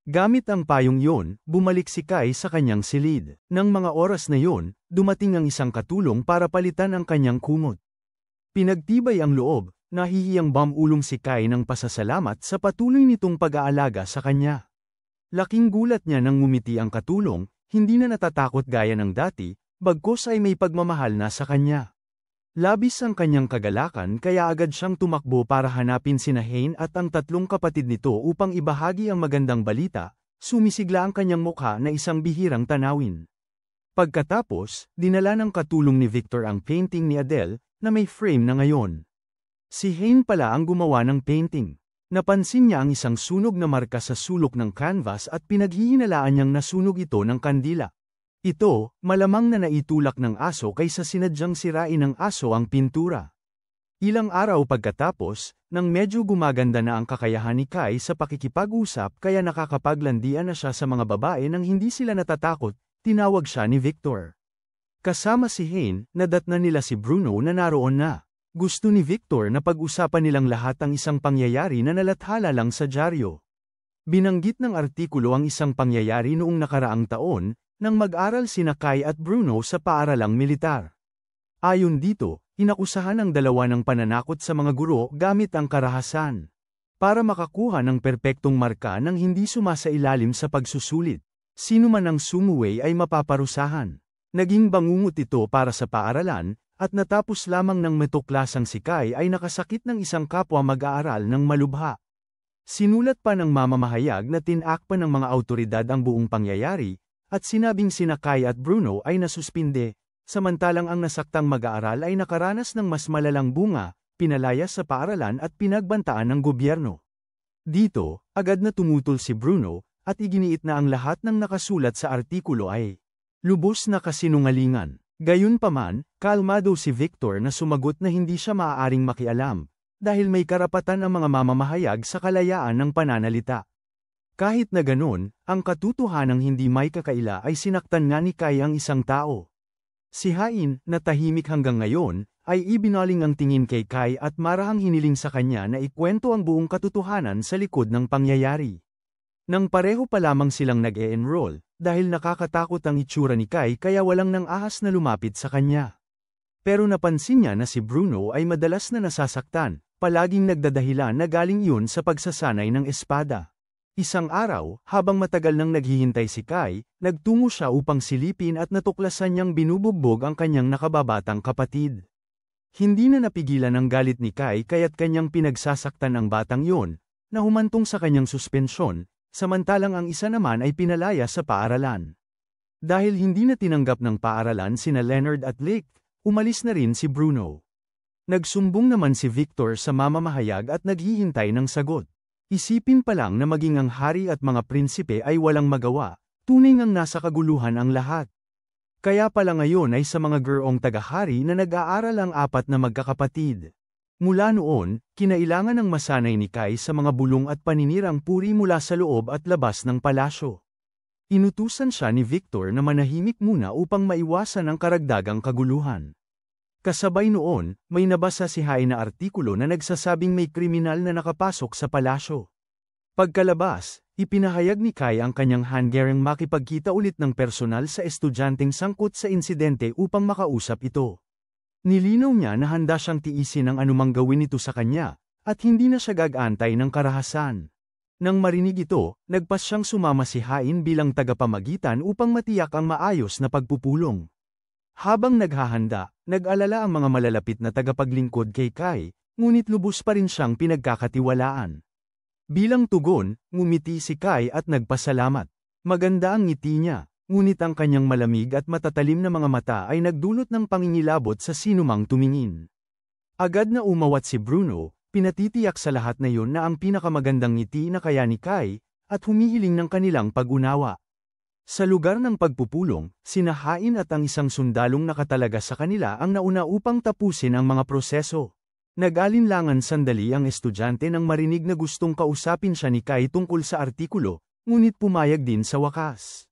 Gamit ang payong yun, bumalik si Kai sa kanyang silid. Nang mga oras na yun, dumating ang isang katulong para palitan ang kanyang kumot. Pinagtibay ang loob, nahihiyang bamulong si Kai ng pasasalamat sa patuloy nitong pag-aalaga sa kanya. Laking gulat niya nang ngumiti ang katulong, hindi na natatakot gaya ng dati, bagkus ay may pagmamahal na sa kanya. Labis ang kanyang kagalakan kaya agad siyang tumakbo para hanapin sina Hein at ang tatlong kapatid nito upang ibahagi ang magandang balita, sumisigla ang kanyang mukha na isang bihirang tanawin. Pagkatapos, dinala ng katulong ni Victor ang painting ni Adele, na may frame na ngayon. Si Hein pala ang gumawa ng painting. Napansin niya ang isang sunog na marka sa sulok ng canvas at pinaghihinalaan niyang nasunog ito ng kandila. Ito, malamang na naitulak ng aso kaysa sinadyang sirain ng aso ang pintura. Ilang araw pagkatapos, nang medyo gumaganda na ang kakayahan ni Kai sa pakikipag-usap kaya nakakapaglandian na siya sa mga babae nang hindi sila natatakot, tinawag siya ni Victor. Kasama si Hein, nadatnan nila si Bruno na naroon na. Gusto ni Victor na pag-usapan nilang lahat ang isang pangyayari na nalathala lang sa dyaryo. Binanggit ng artikulo ang isang pangyayari noong nakaraang taon, nang mag-aral sina Kai at Bruno sa paaralang militar. Ayon dito, inakusahan ang dalawa ng pananakot sa mga guro gamit ang karahasan. Para makakuha ng perpektong marka nang hindi sumasailalim sa pagsusulit, sino man ang sumuway ay mapaparusahan. Naging bangungot ito para sa paaralan, at natapos lamang ng metuklasang si Kai ay nakasakit ng isang kapwa mag-aaral ng malubha. Sinulat pa ng mamamahayag na tinakpan ng mga awtoridad ang buong pangyayari, at sinabing sina Kai at Bruno ay nasuspinde, samantalang ang nasaktang mag-aaral ay nakaranas ng mas malalang bunga, pinalayas sa paaralan at pinagbantaan ng gobyerno. Dito, agad na tumutol si Bruno, at iginiit na ang lahat ng nakasulat sa artikulo ay lubos na kasinungalingan. Gayunpaman, kalmado si Victor na sumagot na hindi siya maaaring makialam, dahil may karapatan ang mga mamamahayag sa kalayaan ng pananalita. Kahit na ganun, ang katotohanang hindi may kakaila ay sinaktan nga ni Kai ang isang tao. Si Hein, na tahimik hanggang ngayon, ay ibinaling ang tingin kay Kai at marahang hiniling sa kanya na ikwento ang buong katotohanan sa likod ng pangyayari. Nang pareho pa lamang silang nag-e-enroll, dahil nakakatakot ang itsura ni Kai kaya walang nang ahas na lumapit sa kanya. Pero napansin niya na si Bruno ay madalas na nasasaktan, palaging nagdadahilan na galing yun sa pagsasanay ng espada. Isang araw, habang matagal nang naghihintay si Kai, nagtungo siya upang silipin at natuklasan niyang binubugbog ang kanyang nakababatang kapatid. Hindi na napigilan ang galit ni Kai kaya't kanyang pinagsasaktan ang batang yon, na humantong sa kanyang suspensyon, samantalang ang isa naman ay pinalaya sa paaralan. Dahil hindi na tinanggap ng paaralan sina Leonard at Lick, umalis na rin si Bruno. Nagsumbong naman si Victor sa mamamahayag at naghihintay ng sagot. Isipin pa lang na maging ang hari at mga prinsipe ay walang magawa, tunay ngang nasa kaguluhan ang lahat. Kaya pala ngayon ay sa mga gurong tagahari na nag-aaral ang apat na magkakapatid. Mula noon, kinailangan ng masanay ni Kai sa mga bulong at paninirang puri mula sa loob at labas ng palasyo. Inutusan siya ni Victor na manahimik muna upang maiwasan ang karagdagang kaguluhan. Kasabay noon, may nabasa si Hein na artikulo na nagsasabing may kriminal na nakapasok sa palasyo. Pagkalabas, ipinahayag ni Kai ang kanyang hanggaring makipagkita ulit ng personal sa estudyanteng sangkot sa insidente upang makausap ito. Nilinaw niya na handa siyang tiisin ang anumang gawin ito sa kanya, at hindi na siya gag-antay ng karahasan. Nang marinig ito, nagpas siyang sumama si Hein bilang tagapamagitan upang matiyak ang maayos na pagpupulong. Habang naghahanda, nag-alala ang mga malalapit na tagapaglingkod kay Kai, ngunit lubos pa rin siyang pinagkakatiwalaan. Bilang tugon, ngumiti si Kai at nagpasalamat. Maganda ang ngiti niya, ngunit ang kanyang malamig at matatalim na mga mata ay nagdulot ng pangingilabot sa sinumang tumingin. Agad na umawat si Bruno, pinatitiyak sa lahat na yun na ang pinakamagandang ngiti na kaya ni Kai, at humihiling ng kanilang pag-unawa. Sa lugar ng pagpupulong, sina Hain at ang isang sundalong nakatalaga sa kanila ang nauna upang tapusin ang mga proseso. Nag-alinlangan sandali ang estudyante nang marinig na gustong kausapin siya ni Kai tungkol sa artikulo, ngunit pumayag din sa wakas.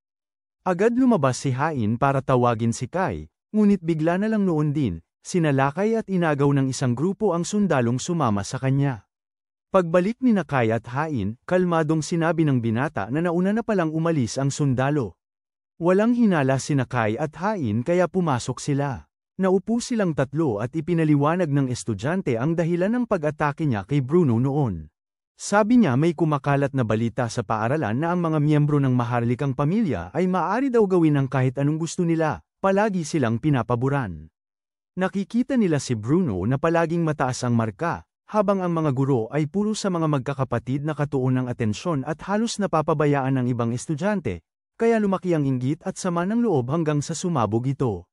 Agad lumabas si Hain para tawagin si Kai, ngunit bigla na lang noon din, sinalakay at inagaw ng isang grupo ang sundalong sumama sa kanya. Pagbalik ni Kai at Hain, kalmadong sinabi ng binata na nauna na palang umalis ang sundalo. Walang hinala sina Kai at Hain kaya pumasok sila. Naupo silang tatlo at ipinaliwanag ng estudyante ang dahilan ng pag-atake niya kay Bruno noon. Sabi niya may kumakalat na balita sa paaralan na ang mga miyembro ng maharlikang pamilya ay maaari daw gawin ang kahit anong gusto nila, palagi silang pinapaboran. Nakikita nila si Bruno na palaging mataas ang marka, habang ang mga guro ay puro sa mga magkakapatid na katuon ng atensyon at halos napapabayaan ng ibang estudyante, kaya lumaki ang inggit at sama ng loob hanggang sa sumabog ito.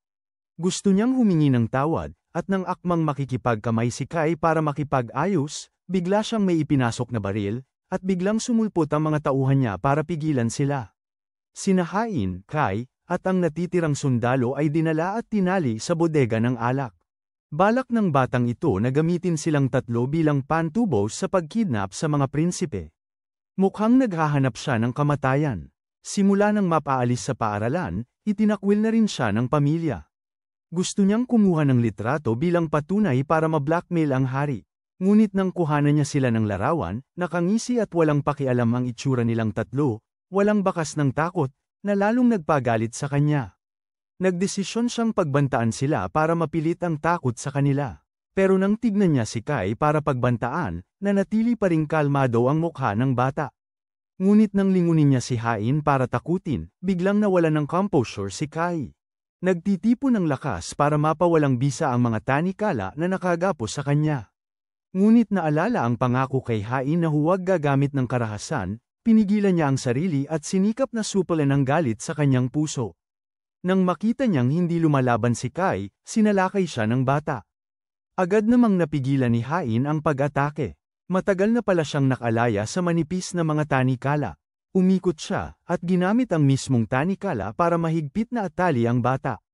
Gusto niyang humingi ng tawad, at nang akmang makikipagkamay si Kai para makipag-ayos, bigla siyang may ipinasok na baril, at biglang sumulpot ang mga tauhan niya para pigilan sila. Sina Hain, Kai, at ang natitirang sundalo ay dinala at tinali sa bodega ng alak. Balak ng batang ito na gamitin silang tatlo bilang pantubos sa pagkidnap sa mga prinsipe. Mukhang naghahanap siya ng kamatayan. Simula nang mapaalis sa paaralan, itinakwil na rin siya ng pamilya. Gusto niyang kumuha ng litrato bilang patunay para ma-blackmail ang hari. Ngunit nang kuhanan niya sila ng larawan, nakangisi at walang pakialam ang itsura nilang tatlo, walang bakas ng takot, na lalong nagpagalit sa kanya. Nagdesisyon siyang pagbantaan sila para mapilit ang takot sa kanila. Pero nang tignan niya si Kai para pagbantaan, nanatili pa ring kalmado ang mukha ng bata. Ngunit nang lingunin niya si Hain para takutin, biglang nawala ng composure si Kai. Nagtitipon ng lakas para mapawalang bisa ang mga tanikala na nakagapos sa kanya. Ngunit naalala ang pangako kay Hain na huwag gagamit ng karahasan, pinigilan niya ang sarili at sinikap na supalan ang galit sa kanyang puso. Nang makita niyang hindi lumalaban si Kai, sinalakay siya ng bata. Agad namang napigilan ni Hain ang pag-atake. Matagal na pala siyang nakalaya sa manipis na mga tanikala. Umikot siya, at ginamit ang mismong tanikala para mahigpit na atali ang bata.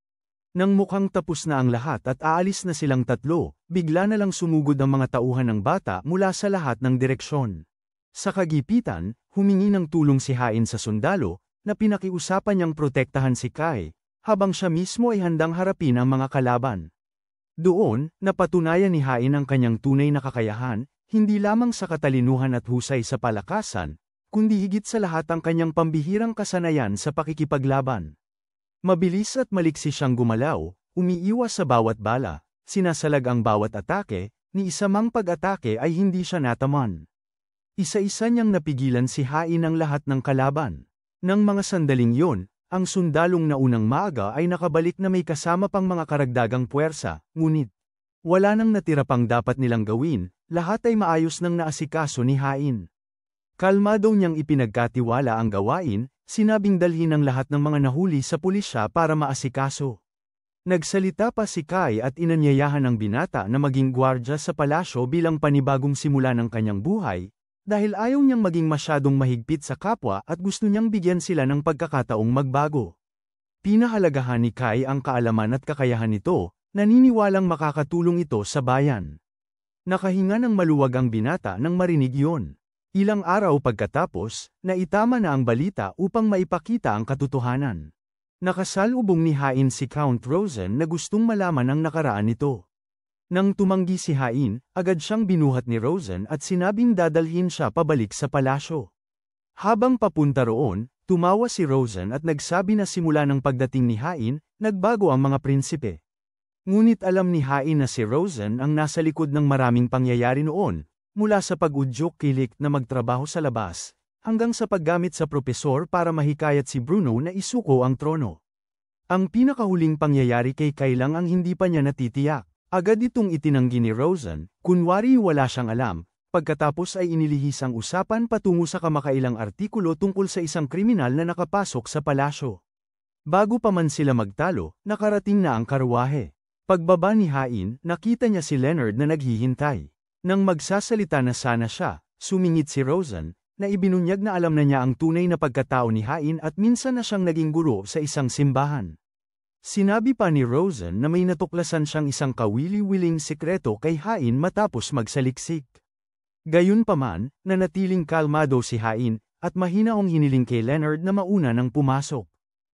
Nang mukhang tapos na ang lahat at aalis na silang tatlo, bigla na lang sumugod ang mga tauhan ng bata mula sa lahat ng direksyon. Sa kagipitan, humingi ng tulong si Hain sa sundalo, na pinakiusapan niyang protektahan si Kai, habang siya mismo ay handang harapin ang mga kalaban. Doon, napatunayan ni Hain ang kanyang tunay na kakayahan, hindi lamang sa katalinuhan at husay sa palakasan, kundi higit sa lahat ang kanyang pambihirang kasanayan sa pakikipaglaban. Mabilis at maliksi siyang gumalaw, umiiwas sa bawat bala, sinasalag ang bawat atake, ni isa mang pag-atake ay hindi siya nataman. Isa-isa niyang napigilan si Hain ang lahat ng kalaban. Nang mga sandaling yon, ang sundalong naunang maaga ay nakabalik na may kasama pang mga karagdagang puwersa, ngunit wala nang natira pang dapat nilang gawin, lahat ay maayos nang naasikaso ni Hain. Kalmado niyang ipinagkatiwala ang gawain, sinabing dalhin ang lahat ng mga nahuli sa pulisya para maasikaso. Nagsalita pa si Kai at inanyayahan ang binata na maging gwardya sa palasyo bilang panibagong simula ng kanyang buhay, dahil ayaw niyang maging masyadong mahigpit sa kapwa at gusto niyang bigyan sila ng pagkakataong magbago. Pinahalagahan ni Kai ang kaalaman at kakayahan nito, naniniwalang makakatulong ito sa bayan. Nakahinga ng maluwag ang binata nang marinig yon. Ilang araw pagkatapos, naitama na ang balita upang maipakita ang katotohanan. Nakasalubong ni Hain si Count Rosen na gustong malaman ang nakaraan nito. Nang tumanggi si Hain, agad siyang binuhat ni Rosen at sinabing dadalhin siya pabalik sa palasyo. Habang papunta roon, tumawa si Rosen at nagsabi na simula ng pagdating ni Hain, nagbago ang mga prinsipe. Ngunit alam ni Hain na si Rosen ang nasa likod ng maraming pangyayari noon, mula sa pag-udyok kay Lick na magtrabaho sa labas, hanggang sa paggamit sa propesor para mahikayat si Bruno na isuko ang trono. Ang pinakahuling pangyayari kay Kai lang ang hindi pa niya natitiyak. Agad itong itinanggi ni Rosen, kunwari wala siyang alam, pagkatapos ay inilihis ang usapan patungo sa kamakailang artikulo tungkol sa isang kriminal na nakapasok sa palasyo. Bago pa man sila magtalo, nakarating na ang karwahe. Pagbaba ni Hain, nakita niya si Leonard na naghihintay. Nang magsasalita na sana siya, sumingit si Rosen, na ibinunyag na alam na niya ang tunay na pagkatao ni Hain at minsan na siyang naging guro sa isang simbahan. Sinabi pa ni Rosen na may natuklasan siyang isang kawili-wiling sikreto kay Hain matapos magsaliksik. Gayunpaman, nanatiling kalmado si Hain, at mahinaong hiniling kay Leonard na mauna nang pumasok.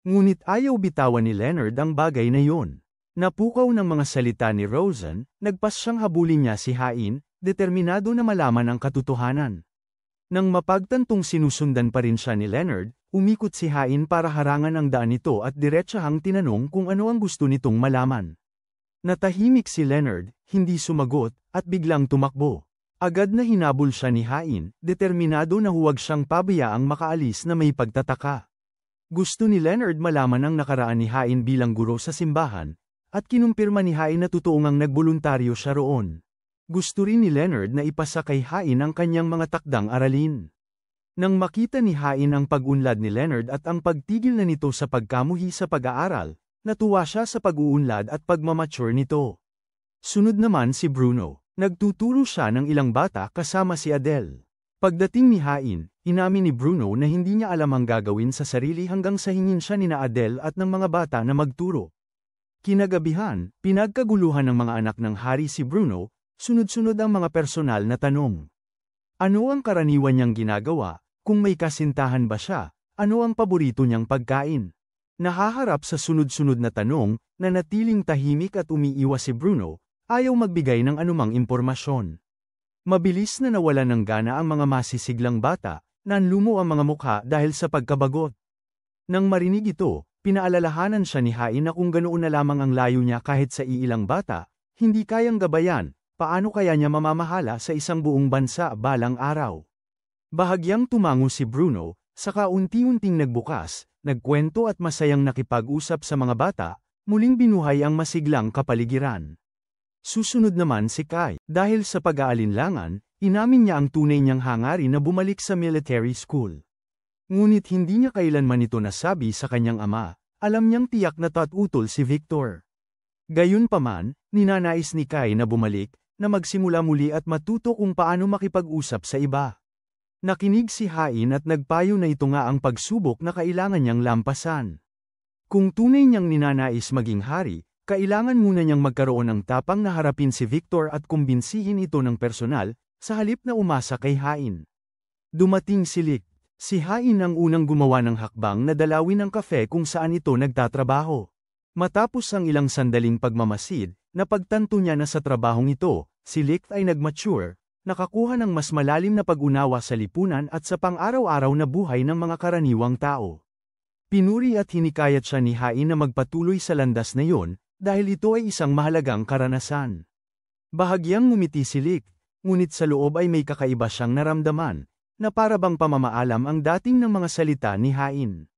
Ngunit ayaw bitawan ni Leonard ang bagay na yun. Napukaw ng mga salita ni Rosen, nagpas siyang habulin niya si Hain, determinado na malaman ang katotohanan. Nang mapagtantong sinusundan pa rin siya ni Leonard, umikot si Hain para harangan ang daan nito at diretsahang tinanong kung ano ang gusto nitong malaman. Natahimik si Leonard, hindi sumagot, at biglang tumakbo. Agad na hinabol siya ni Hain, determinado na huwag siyang pabayaang makaalis na may pagtataka. Gusto ni Leonard malaman ang nakaraan ni Hain bilang guro sa simbahan, at kinumpirma ni Hain na totoong ang nagboluntaryo siya roon. Gusto rin ni Leonard na ipasa kay Hain ang kanyang mga takdang aralin. Nang makita ni Hain ang pag-unlad ni Leonard at ang pagtigil na nito sa pagkamuhi sa pag-aaral, natuwa siya sa pag-uunlad at pagmamature nito. Sunod naman si Bruno. Nagtuturo siya ng ilang bata kasama si Adele. Pagdating ni Hain, inamin ni Bruno na hindi niya alam ang gagawin sa sarili hanggang sa hingin siya ni Adele at ng mga bata na magturo. Kinagabihan, pinagkaguluhan ng mga anak ng hari si Bruno, sunod-sunod ang mga personal na tanong. Ano ang karaniwan niyang ginagawa? Kung may kasintahan ba siya? Ano ang paborito niyang pagkain? Nahaharap sa sunod-sunod na tanong, nanatiling tahimik at umiiwas si Bruno, ayaw magbigay ng anumang impormasyon. Mabilis na nawalan ng gana ang mga masisiglang bata, nanlumo ang mga mukha dahil sa pagkabagot. Nang marinig ito, pinaalalahanan siya ni Hain na kung ganoon na lamang ang layo niya kahit sa iilang bata, hindi kayang gabayan, paano kaya niya mamamahala sa isang buong bansa balang araw. Bahagyang tumango si Bruno, saka unti-unting nagbukas, nagkwento at masayang nakipag-usap sa mga bata, muling binuhay ang masiglang kapaligiran. Susunod naman si Kai. Dahil sa pag-aalinlangan, inamin niya ang tunay niyang hangarin na bumalik sa military school. Ngunit hindi niya kailanman ito nasabi sa kanyang ama, alam niyang tiyak na tatutol si Victor. Gayunpaman, ninanais ni Kai na bumalik, na magsimula muli at matuto kung paano makipag-usap sa iba. Nakinig si Hain at nagpayo na ito nga ang pagsubok na kailangan niyang lampasan. Kung tunay niyang ninanais maging hari, kailangan muna niyang magkaroon ng tapang na harapin si Victor at kumbinsihin ito ng personal, sa halip na umasa kay Hain. Dumating si Lick. Si Hain ang unang gumawa ng hakbang na dalawin ang kafe kung saan ito nagtatrabaho. Matapos ang ilang sandaling pagmamasid, napagtanto niya na sa trabahong ito, si Lick ay nagmature, nakakuha ng mas malalim na pag-unawa sa lipunan at sa pang-araw-araw na buhay ng mga karaniwang tao. Pinuri at hinikayat siya ni Hain na magpatuloy sa landas na yon, dahil ito ay isang mahalagang karanasan. Bahagyang ngumiti si Lick, ngunit sa loob ay may kakaiba siyang naramdaman, na para bang pamamaalam ang dating ng mga salita ni Hain.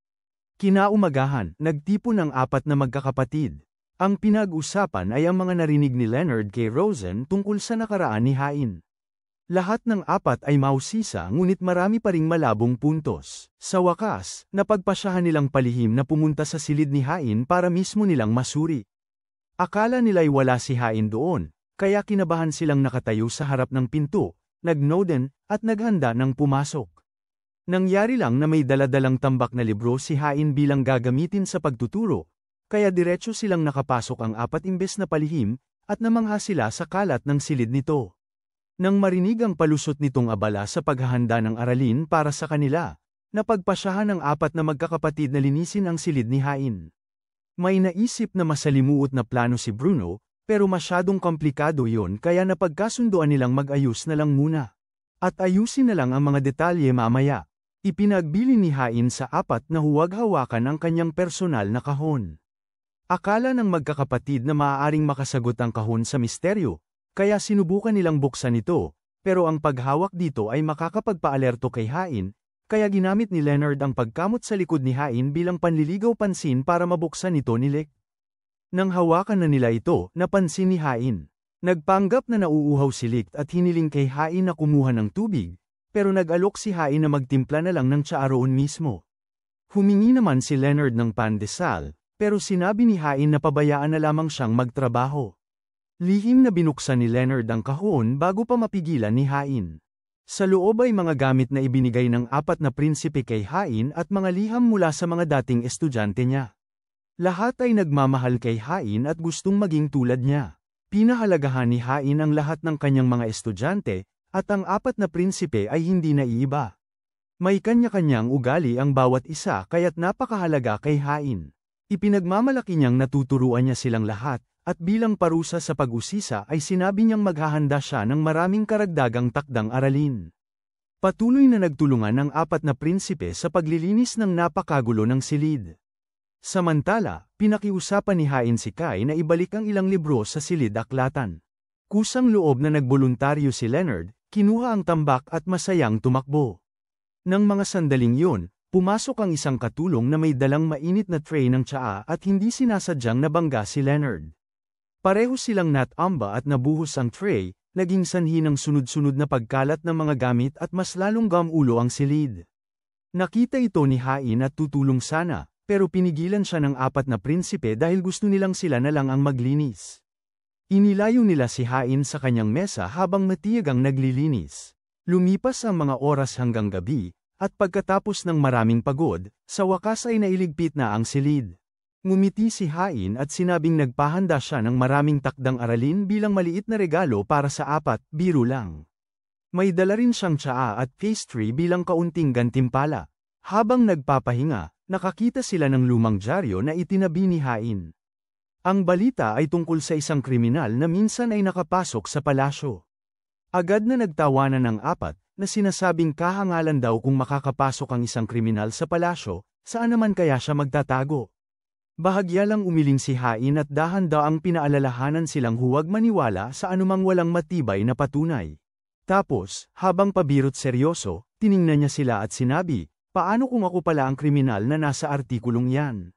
Kinaumagahan, nagtipon ang apat na magkakapatid. Ang pinag-usapan ay ang mga narinig ni Leonard kay Rosen tungkol sa nakaraan ni Hain. Lahat ng apat ay mausisa ngunit marami pa ring malabong puntos. Sa wakas, napagpasyahan nilang palihim na pumunta sa silid ni Hain para mismo nilang masuri. Akala nila'y wala si Hain doon, kaya kinabahan silang nakatayo sa harap ng pinto, nagnoden, at naghanda ng pumasok. Nangyari lang na may daladalang tambak na libro si Hain bilang gagamitin sa pagtuturo, kaya diretso silang nakapasok ang apat imbes na palihim, at namangha sila sa kalat ng silid nito. Nang marinig ang palusot nitong abala sa paghahanda ng aralin para sa kanila, napagpasyahan ng apat na magkakapatid na linisin ang silid ni Hain. May naisip na masalimuot na plano si Bruno, pero masyadong komplikado yon kaya napagkasunduan nilang mag-ayos na lang muna. At ayusin na lang ang mga detalye mamaya. Ipinagbili ni Hain sa apat na huwag hawakan ang kanyang personal na kahon. Akala ng magkakapatid na maaaring makasagot ang kahon sa misteryo, kaya sinubukan nilang buksan ito, pero ang paghawak dito ay makakapagpaalerto kay Hain, kaya ginamit ni Leonard ang pagkamot sa likod ni Hain bilang panliligaw pansin para mabuksan ito ni Lick. Nang hawakan na nila ito, napansin ni Hain. Nagpanggap na nauuhaw si Lick at hiniling kay Hain na kumuha ng tubig, pero nag-alok si Hain na magtimpla na lang ng tsaa roon mismo. Humingi naman si Leonard ng pandesal, pero sinabi ni Hain na pabayaan na lamang siyang magtrabaho. Lihim na binuksan ni Leonard ang kahon bago pa mapigilan ni Hain. Sa loob ay mga gamit na ibinigay ng 4 na prinsipe kay Hain at mga liham mula sa mga dating estudyante niya. Lahat ay nagmamahal kay Hain at gustong maging tulad niya. Pinahalagahan ni Hain ang lahat ng kanyang mga estudyante, at ang 4 na prinsipe ay hindi naiiba. May kanya-kanyang ugali ang bawat isa kaya't napakahalaga kay Hain. Ipinagmamalaki niyang natuturuan niya silang lahat, at bilang parusa sa pag-usisa ay sinabi niyang maghahanda siya ng maraming karagdagang takdang aralin. Patuloy na nagtulungan ang 4 na prinsipe sa paglilinis ng napakagulo ng silid. Samantala, pinakiusapan ni Hain si Kai na ibalik ang ilang libro sa silid-aklatan. Kusang loob na nagboluntaryo si Leonard, kinuha ang tambak at masayang tumakbo. Nang mga sandaling yun, pumasok ang isang katulong na may dalang mainit na tray ng tsaa at hindi sinasadyang nabangga si Leonard. Pareho silang natamba at nabuhos ang tray, naging sanhi ng sunod-sunod na pagkalat ng mga gamit at mas lalong gamulo ang silid. Nakita ito ni Hain at tutulong sana, pero pinigilan siya ng 4 na prinsipe dahil gusto nilang sila na lang ang maglinis. Inilayo nila si Hain sa kanyang mesa habang matiyagang naglilinis. Lumipas ang mga oras hanggang gabi, at pagkatapos ng maraming pagod, sa wakas ay nailigpit na ang silid. Ngumiti si Hain at sinabing nagpahanda siya ng maraming takdang aralin bilang maliit na regalo para sa 4, biro lang. May dala rin siyang tsaa at pastry bilang kaunting gantimpala. Habang nagpapahinga, nakakita sila ng lumang dyaryo na itinabi ni Hain. Ang balita ay tungkol sa isang kriminal na minsan ay nakapasok sa palasyo. Agad na nagtawanan ng 4, na sinasabing kahangalan daw kung makakapasok ang isang kriminal sa palasyo, saan naman kaya siya magtatago? Bahagya lang umiling si Hain at dahan-daang pinaalalahanan silang huwag maniwala sa anumang walang matibay na patunay. Tapos, habang pabirot seryoso, tiningnan niya sila at sinabi, paano kung ako pala ang kriminal na nasa artikulong yan?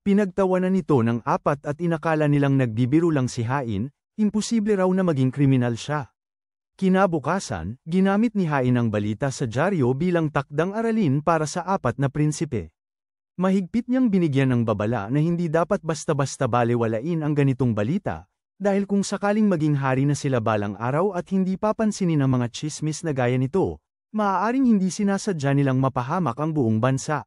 Pinagtawanan nito ng 4 at inakala nilang nagbibiro lang si Hain, imposible raw na maging kriminal siya. Kinabukasan, ginamit ni Hain ang balita sa dyaryo bilang takdang aralin para sa 4 na prinsipe. Mahigpit niyang binigyan ng babala na hindi dapat basta-basta balewalain ang ganitong balita, dahil kung sakaling maging hari na sila balang araw at hindi papansinin ang mga tsismis na gaya nito, maaaring hindi sinasadya nilang mapahamak ang buong bansa.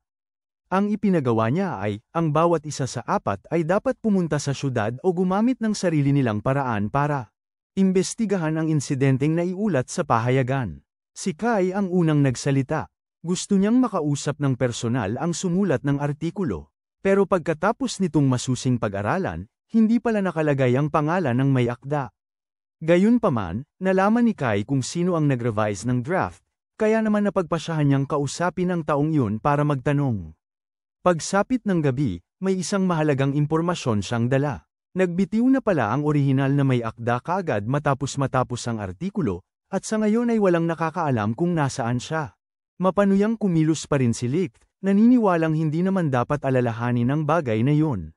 Ang ipinagawa niya ay, ang bawat isa sa 4 ay dapat pumunta sa syudad o gumamit ng sarili nilang paraan para imbestigahan ang insidenteng naiulat sa pahayagan. Si Kai ang unang nagsalita. Gusto niyang makausap ng personal ang sumulat ng artikulo. Pero pagkatapos nitong masusing pag-aralan, hindi pala nakalagay ang pangalan ng may akda. Gayunpaman, nalaman ni Kai kung sino ang nag-revise ng draft, kaya naman napagpasyahan niyang kausapin ang taong yun para magtanong. Pagsapit ng gabi, may isang mahalagang impormasyon siyang dala. Nagbitiw na pala ang orihinal na may akda kaagad matapos ang artikulo, at sa ngayon ay walang nakakaalam kung nasaan siya. Mapanuyang kumilos pa rin si Licht, naniniwalang hindi naman dapat alalahanin ang bagay na yun.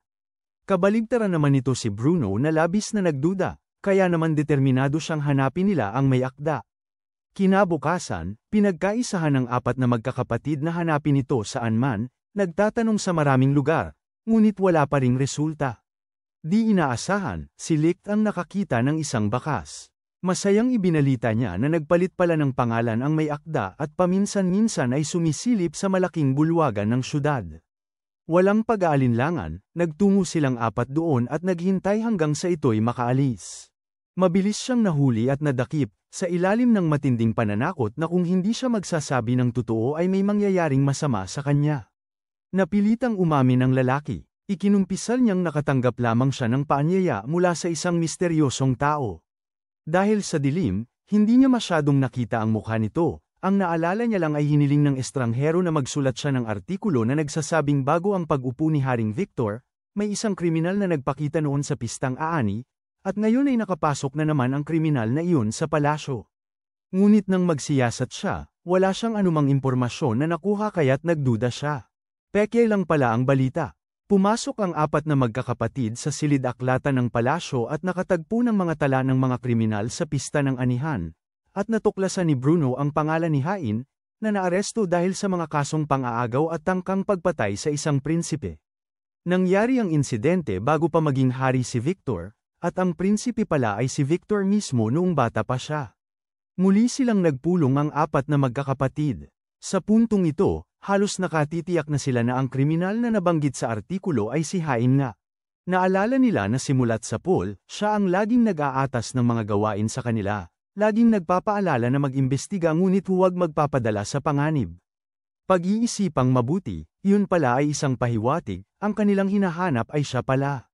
Kabaligtaran naman nito si Bruno na labis na nagduda, kaya naman determinado siyang hanapin nila ang may akda. Kinabukasan, pinagkaisahan ng 4 na magkakapatid na hanapin ito saan man, nagtatanong sa maraming lugar, ngunit wala pa ring resulta. Di inaasahan, si Licht ang nakakita ng isang bakas. Masayang ibinalita niya na nagpalit pala ng pangalan ang may akda at paminsan-minsan ay sumisilip sa malaking bulwagan ng syudad. Walang pag-aalinlangan, nagtungo silang 4 doon at naghintay hanggang sa ito'y makaalis. Mabilis siyang nahuli at nadakip, sa ilalim ng matinding pananakot na kung hindi siya magsasabi ng totoo ay may mangyayaring masama sa kanya. Napilitang umamin ang lalaki, ikinumpisal niyang nakatanggap lamang siya ng paanyaya mula sa isang misteryosong tao. Dahil sa dilim, hindi niya masyadong nakita ang mukha nito, ang naalala niya lang ay hiniling ng estranghero na magsulat siya ng artikulo na nagsasabing bago ang pag-upo ni Haring Victor, may isang kriminal na nagpakita noon sa pistang aani, at ngayon ay nakapasok na naman ang kriminal na iyon sa palasyo. Ngunit nang magsiyasat siya, wala siyang anumang impormasyon na nakuha kaya't nagduda siya. Peke lang pala ang balita. Pumasok ang 4 na magkakapatid sa silid-aklatan ng palasyo at nakatagpo ng mga tala ng mga kriminal sa pista ng anihan, at natuklasan ni Bruno ang pangalan ni Hain, na naaresto dahil sa mga kasong pang-aagaw at tangkang pagpatay sa isang prinsipe. Nangyari ang insidente bago pa maging hari si Victor, at ang prinsipe pala ay si Victor mismo noong bata pa siya. Muli silang nagpulong ang apat na magkakapatid. Sa puntong ito, halos nakatitiyak na sila na ang kriminal na nabanggit sa artikulo ay si Hain nga. Naalala nila na simulat sa Paul, siya ang laging nag-aatas ng mga gawain sa kanila, laging nagpapaalala na mag-imbestiga ngunit huwag magpapadala sa panganib. Pag-iisipang mabuti, yun pala ay isang pahiwatig, ang kanilang hinahanap ay siya pala.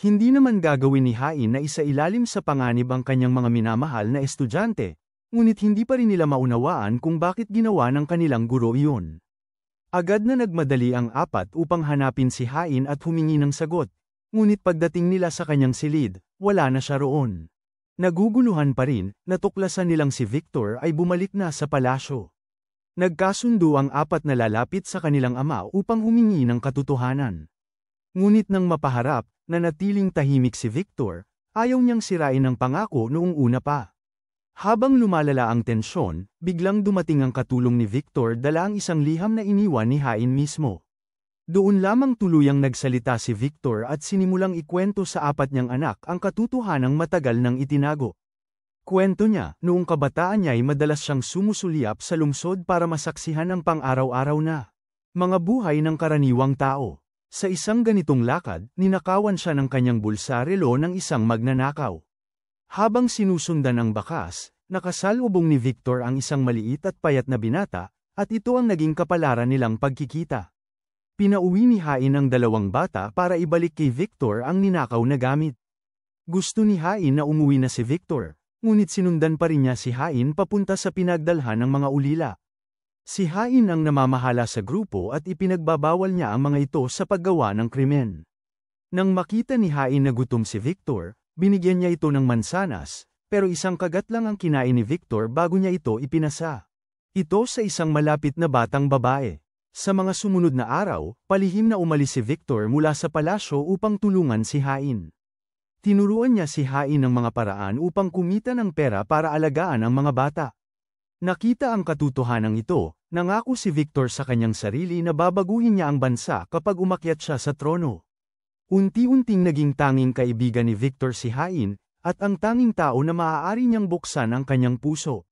Hindi naman gagawin ni Hain na isailalim sa panganib ang kanyang mga minamahal na estudyante, ngunit hindi pa rin nila maunawaan kung bakit ginawa ng kanilang guro iyon. Agad na nagmadali ang apat upang hanapin si Hain at humingi ng sagot, ngunit pagdating nila sa kanyang silid, wala na siya roon. Naguguluhan pa rin, natuklasan nilang si Victor ay bumalik na sa palasyo. Nagkasundo ang apat na lalapit sa kanilang ama upang humingi ng katotohanan. Ngunit nang mapaharap, nanatiling tahimik si Victor, ayaw niyang sirain ang pangako noong una pa. Habang lumalala ang tensyon, biglang dumating ang katulong ni Victor dala ang isang liham na iniwan ni Hain mismo. Doon lamang tuluyang nagsalita si Victor at sinimulang ikwento sa apat niyang anak ang katotohanang matagal nang itinago. Kwento niya, noong kabataan niya ay madalas siyang sumusulyap sa lungsod para masaksihan ang pang-araw-araw na mga buhay ng karaniwang tao. Sa isang ganitong lakad, ninakawan siya ng kanyang bulsa relo ng isang magnanakaw. Habang sinusundan ang bakas, nakasalubong ni Victor ang isang maliit at payat na binata, at ito ang naging kapalaran nilang pagkikita. Pinauwi ni Hain ang dalawang bata para ibalik kay Victor ang ninakaw na gamit. Gusto ni Hain na umuwi na si Victor, ngunit sinundan pa rin niya si Hain papunta sa pinagdalhan ng mga ulila. Si Hain ang namamahala sa grupo at ipinagbabawal niya ang mga ito sa paggawa ng krimen. Nang makita ni Hain na gutom si Victor, binigyan niya ito ng mansanas, pero isang kagat lang ang kinain ni Victor bago niya ito ipinasa. Ito sa isang malapit na batang babae. Sa mga sumunod na araw, palihim na umalis si Victor mula sa palasyo upang tulungan si Hain. Tinuruan niya si Hain ng mga paraan upang kumita ng pera para alagaan ang mga bata. Nakita ang katotohanan ito, nangako si Victor sa kanyang sarili na babaguhin niya ang bansa kapag umakyat siya sa trono. Unti-unting naging tanging kaibigan ni Victor si Hain, at ang tanging tao na maaari niyang buksan ang kanyang puso.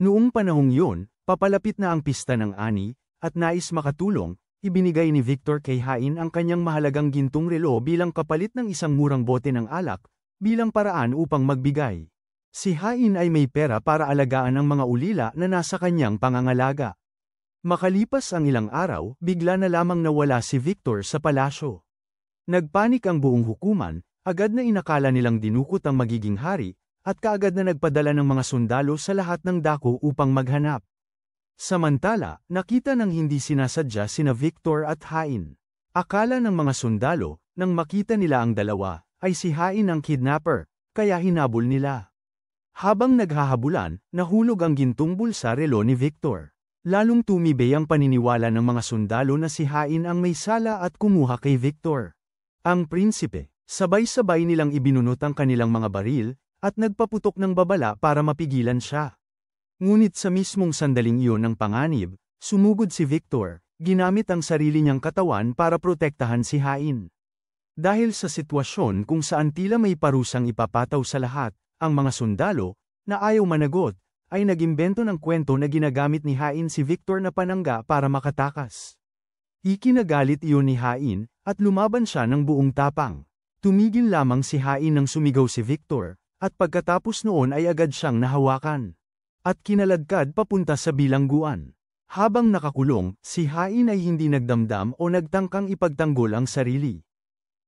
Noong panahong yun, papalapit na ang pista ng ani, at nais makatulong, ibinigay ni Victor kay Hain ang kanyang mahalagang gintong relo bilang kapalit ng isang murang bote ng alak, bilang paraan upang magbigay. Si Hain ay may pera para alagaan ang mga ulila na nasa kanyang pangangalaga. Makalipas ang ilang araw, bigla na lamang nawala si Victor sa palasyo. Nagpanik ang buong hukuman, agad na inakala nilang dinukot ang magiging hari, at kaagad na nagpadala ng mga sundalo sa lahat ng dako upang maghanap. Samantala, nakita ng hindi sinasadya sina Victor at Hain. Akala ng mga sundalo, nang makita nila ang dalawa, ay si Hain ang kidnapper, kaya hinabol nila. Habang naghahabulan, nahulog ang gintong bulsa relo ni Victor. Lalong tumibay ang paniniwala ng mga sundalo na si Hain ang may sala at kumuha kay Victor. Ang prinsipe, sabay-sabay nilang ibinunot ang kanilang mga baril, at nagpaputok ng babala para mapigilan siya. Ngunit sa mismong sandaling iyon ng panganib, sumugod si Victor, ginamit ang sarili niyang katawan para protektahan si Hain. Dahil sa sitwasyon kung saan tila may parusang ipapataw sa lahat, ang mga sundalo, na ayaw managot, ay nagimbento ng kwento na ginagamit ni Hain si Victor na panangga para makatakas. Ikinagalit iyon ni Hain, at lumaban siya ng buong tapang. Tumigil lamang si Hain nang sumigaw si Victor, at pagkatapos noon ay agad siyang nahawakan. At kinaladkad papunta sa bilangguan. Habang nakakulong, si Hain ay hindi nagdamdam o nagtangkang ipagtanggol ang sarili.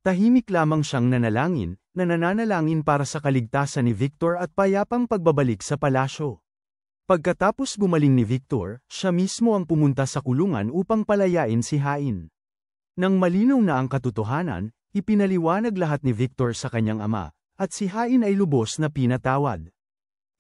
Tahimik lamang siyang nananalangin para sa kaligtasan ni Victor at payapang pagbabalik sa palasyo. Pagkatapos gumaling ni Victor, siya mismo ang pumunta sa kulungan upang palayain si Hain. Nang malinaw na ang katotohanan, ipinaliwanag lahat ni Victor sa kanyang ama, at si Hain ay lubos na pinatawad.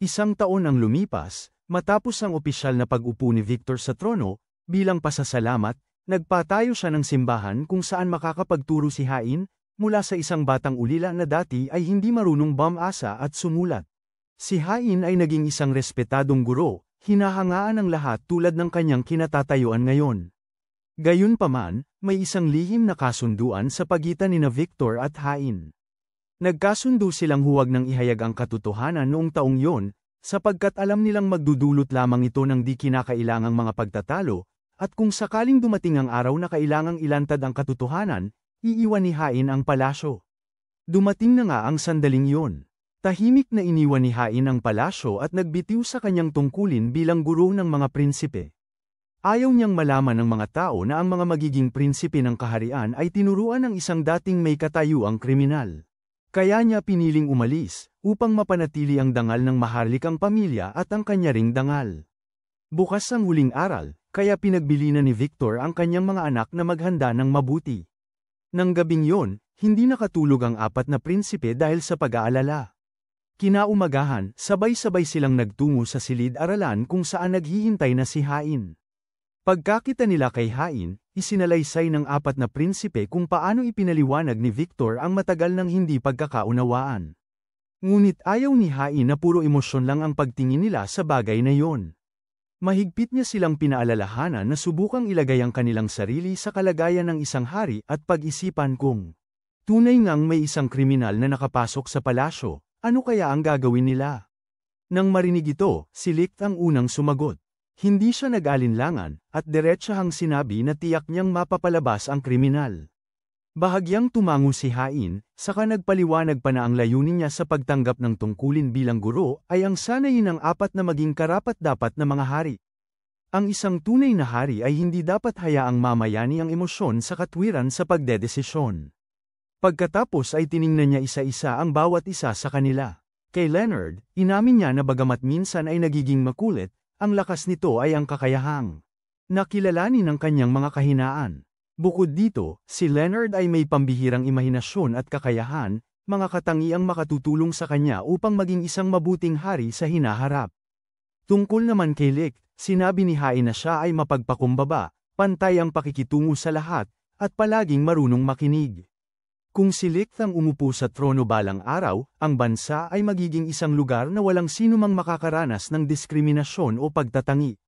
Isang taon ang lumipas, matapos ang opisyal na pag-upo ni Victor sa trono, bilang pasasalamat, nagpatayo siya ng simbahan kung saan makakapagturo si Hain, mula sa isang batang ulila na dati ay hindi marunong bumasa at sumulat. Si Hain ay naging isang respetadong guro, hinahangaan ng lahat tulad ng kanyang kinatatayuan ngayon. Gayunpaman, may isang lihim na kasunduan sa pagitan nina Victor at Hain. Nagkasundo silang huwag nang ihayag ang katotohanan noong taong yon, sapagkat alam nilang magdudulot lamang ito ng di kinakailangang mga pagtatalo, at kung sakaling dumating ang araw na kailangang ilantad ang katotohanan, iiwan ni Hain ang palasyo. Dumating na nga ang sandaling yun. Tahimik na iniwan ni Hain ang palasyo at nagbitiw sa kanyang tungkulin bilang guro ng mga prinsipe. Ayaw niyang malaman ng mga tao na ang mga magiging prinsipe ng kaharian ay tinuruan ng isang dating may katayuang kriminal. Kaya niya piniling umalis, upang mapanatili ang dangal ng maharlikang pamilya at ang kanya ring dangal. Bukas ang huling aral, kaya pinagbilinan ni Victor ang kanyang mga anak na maghanda ng mabuti. Nang gabing yon, hindi nakatulog ang apat na prinsipe dahil sa pag-aalala. Kinaumagahan, sabay-sabay silang nagtungo sa silid-aralan kung saan naghihintay na si Hain. Pagkakita nila kay Hain, isinalaysay ng apat na prinsipe kung paano ipinaliwanag ni Victor ang matagal ng hindi pagkakaunawaan. Ngunit ayaw ni Hain na puro emosyon lang ang pagtingin nila sa bagay na yon. Mahigpit niya silang pinaalalahanan na subukang ilagay ang kanilang sarili sa kalagayan ng isang hari at pag-isipan kung tunay ngang may isang kriminal na nakapasok sa palasyo. Ano kaya ang gagawin nila? Nang marinig ito, si Licht ang unang sumagot. Hindi siya nag-alinlangan, at diretsahang sinabi na tiyak niyang mapapalabas ang kriminal. Bahagyang tumango si Hain, saka nagpaliwanag pa na ang layunin niya sa pagtanggap ng tungkulin bilang guro ay ang sanayin ng apat na maging karapat-dapat na mga hari. Ang isang tunay na hari ay hindi dapat hayaang mamayani ang emosyon sa katwiran sa pagdedesisyon. Pagkatapos ay tiningnan niya isa-isa ang bawat isa sa kanila. Kay Leonard, inamin niya na bagamat minsan ay nagiging makulit, ang lakas nito ay ang kakayahang nakilalanin ng kanyang mga kahinaan. Bukod dito, si Leonard ay may pambihirang imahinasyon at kakayahan, mga katangiang makatutulong sa kanya upang maging isang mabuting hari sa hinaharap. Tungkol naman kay Licht, sinabi ni Hain na siya ay mapagpakumbaba, pantay ang pakikitungo sa lahat, at palaging marunong makinig. Kung si Licht ang umupo sa trono balang araw, ang bansa ay magiging isang lugar na walang sinumang makakaranas ng diskriminasyon o pagtatangi.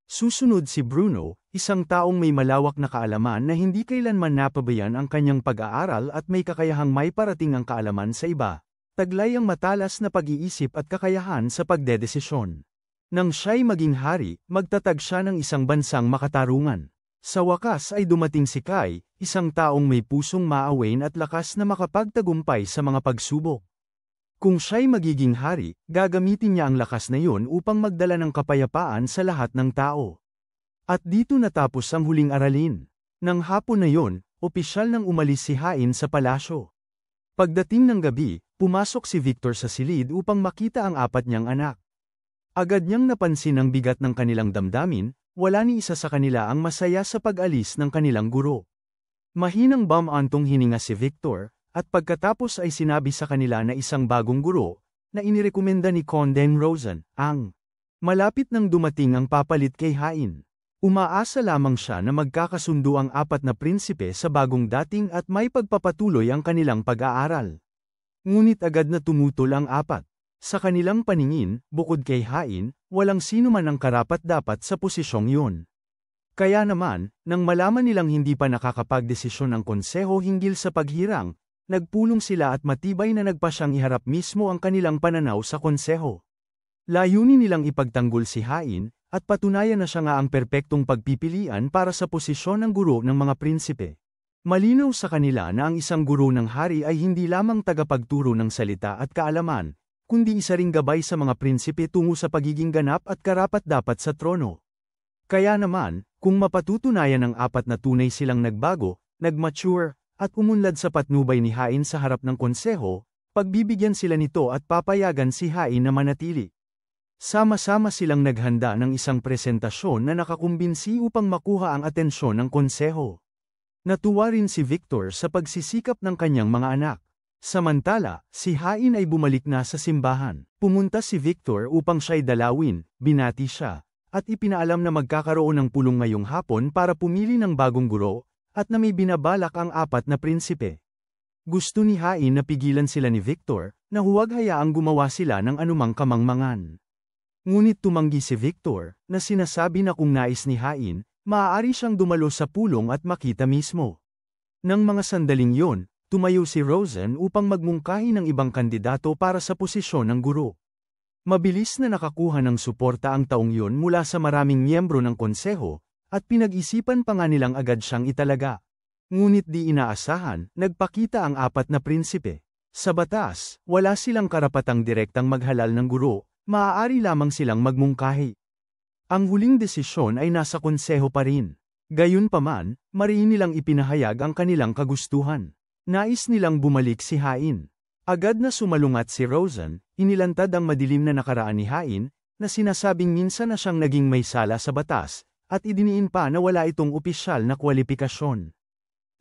Susunod si Bruno, isang taong may malawak na kaalaman na hindi kailanman napabayan ang kanyang pag-aaral at may kakayahang may parating ang kaalaman sa iba. Taglay ang matalas na pag-iisip at kakayahan sa pagdedesisyon. Nang siya'y maging hari, magtatag siya ng isang bansang makatarungan. Sa wakas ay dumating si Kai, isang taong may pusong maawain at lakas na makapagtagumpay sa mga pagsubok. Kung siya'y magiging hari, gagamitin niya ang lakas na yun upang magdala ng kapayapaan sa lahat ng tao. At dito natapos ang huling aralin. Nang hapon na yon, opisyal nang umalis si Hain sa palasyo. Pagdating ng gabi, pumasok si Victor sa silid upang makita ang apat niyang anak. Agad niyang napansin ang bigat ng kanilang damdamin, wala ni isa sa kanila ang masaya sa pag-alis ng kanilang guro. Mahinang bumantong hininga si Victor, at pagkatapos ay sinabi sa kanila na isang bagong guro, na inirekomenda ni Condeng Rosen, ang malapit nang dumating ang papalit kay Hain. Umaasa lamang siya na magkakasundo ang apat na prinsipe sa bagong dating at may pagpapatuloy ang kanilang pag-aaral. Ngunit agad na tumutol ang apat. Sa kanilang paningin, bukod kay Hain, walang sino man ang karapat-dapat sa posisyong yun. Kaya naman, nang malaman nilang hindi pa nakakapagdesisyon ang konseho hinggil sa paghirang, nagpulong sila at matibay na nagpa siyang iharap mismo ang kanilang pananaw sa konseho. Layunin nilang ipagtanggol si Hain, at patunayan na siya nga ang perpektong pagpipilian para sa posisyon ng guro ng mga prinsipe. Malinaw sa kanila na ang isang guro ng hari ay hindi lamang tagapagturo ng salita at kaalaman, kundi isa ring gabay sa mga prinsipe tungo sa pagiging ganap at karapat-dapat sa trono. Kaya naman, kung mapatutunayan ng apat na tunay silang nagbago, nagmature, at umunlad sa patnubay ni Hain sa harap ng konseho, pagbibigyan sila nito at papayagan si Hain na manatili. Sama-sama silang naghanda ng isang presentasyon na nakakumbinsi upang makuha ang atensyon ng konseho. Natuwa rin si Victor sa pagsisikap ng kanyang mga anak. Samantala, si Hain ay bumalik na sa simbahan. Pumunta si Victor upang siya'y dalawin, binati siya, at ipinaalam na magkakaroon ng pulong ngayong hapon para pumili ng bagong guro, at na may binabalak ang apat na prinsipe. Gusto ni Hain na pigilan sila ni Victor, na huwag hayaang gumawa sila ng anumang kamangmangan. Ngunit tumanggi si Victor, na sinasabi na kung nais ni Hain, maaari siyang dumalo sa pulong at makita mismo. Nang mga sandaling yon, tumayo si Rosen upang magmungkahi ng ibang kandidato para sa posisyon ng guro. Mabilis na nakakuha ng suporta ang taong yun mula sa maraming miyembro ng konseho, at pinag-isipan pa nga nilang agad siyang italaga. Ngunit di inaasahan, nagpakita ang apat na prinsipe. Sa batas, wala silang karapatang direktang maghalal ng guro, maaari lamang silang magmungkahi. Ang huling desisyon ay nasa konseho pa rin. Gayunpaman, mariin nilang ipinahayag ang kanilang kagustuhan. Nais nilang bumalik si Hain. Agad na sumalungat si Rosen, inilantad ang madilim na nakaraan ni Hain, na sinasabing minsan na siyang naging may sala sa batas, at idiniin pa na wala itong opisyal na kwalifikasyon.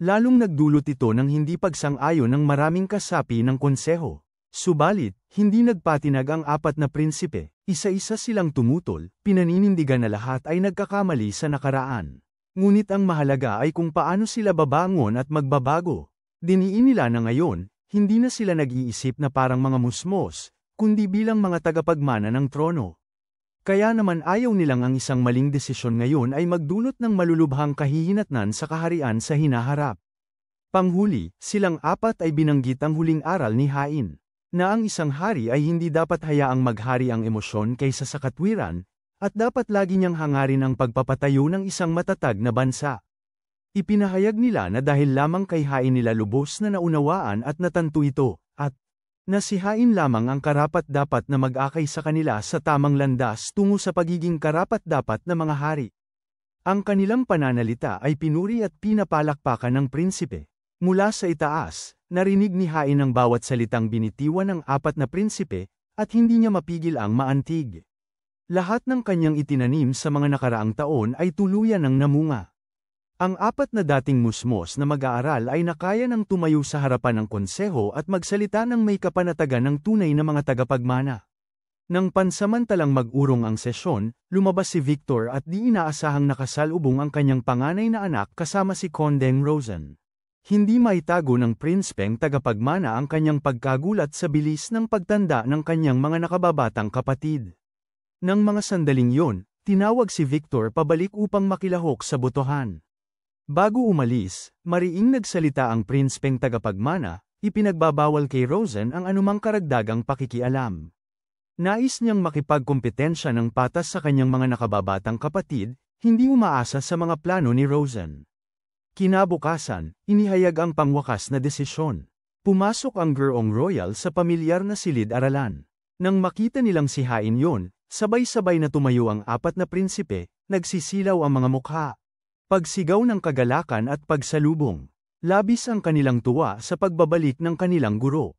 Lalong nagdulot ito ng hindi pagsang-ayon ng maraming kasapi ng konseho. Subalit, hindi nagpatinag ang apat na prinsipe, isa-isa silang tumutol, pinaninindigan na lahat ay nagkakamali sa nakaraan. Ngunit ang mahalaga ay kung paano sila babangon at magbabago. Diniin nila na ngayon, hindi na sila nag-iisip na parang mga musmos, kundi bilang mga tagapagmana ng trono. Kaya naman ayaw nilang ang isang maling desisyon ngayon ay magdulot ng malulubhang kahihinatnan sa kaharian sa hinaharap. Panghuli, silang apat ay binanggit ang huling aral ni Hain, na ang isang hari ay hindi dapat hayaang maghari ang emosyon kaysa sa katwiran, at dapat lagi niyang hangarin ang pagpapatayo ng isang matatag na bansa. Ipinahayag nila na dahil lamang kay Hain nila lubos na naunawaan at natanto ito, at na si Hain lamang ang karapat-dapat na mag-akay sa kanila sa tamang landas tungo sa pagiging karapat-dapat na mga hari. Ang kanilang pananalita ay pinuri at pinapalakpakan ng prinsipe. Mula sa itaas, narinig ni Hain ang bawat salitang binitiwan ng apat na prinsipe, at hindi niya mapigil ang maantig. Lahat ng kanyang itinanim sa mga nakaraang taon ay tuluyan ng namunga. Ang apat na dating musmos na mag-aaral ay nakaya ng tumayo sa harapan ng konseho at magsalita ng may kapanatagan ng tunay na mga tagapagmana. Nang pansamantalang mag-urong ang sesyon, lumabas si Victor at di inaasahang nakasalubong ang kanyang panganay na anak kasama si Condeng Rosen. Hindi maitago ng prinspeng tagapagmana ang kanyang pagkagulat sa bilis ng pagtanda ng kanyang mga nakababatang kapatid. Nang mga sandaling yon, tinawag si Victor pabalik upang makilahok sa botohan. Bago umalis, mariing nagsalita ang prinspeng tagapagmana, ipinagbabawal kay Rosen ang anumang karagdagang pakikialam. Nais niyang makipagkompetensya ng patas sa kanyang mga nakababatang kapatid, hindi umaasa sa mga plano ni Rosen. Kinabukasan, inihayag ang pangwakas na desisyon. Pumasok ang Gurong Royal sa pamilyar na silid-aralan. Nang makita nilang si Hain yon, sabay-sabay na tumayo ang apat na prinsipe, nagsisilaw ang mga mukha. Pagsigaw ng kagalakan at pagsalubong. Labis ang kanilang tuwa sa pagbabalik ng kanilang guro.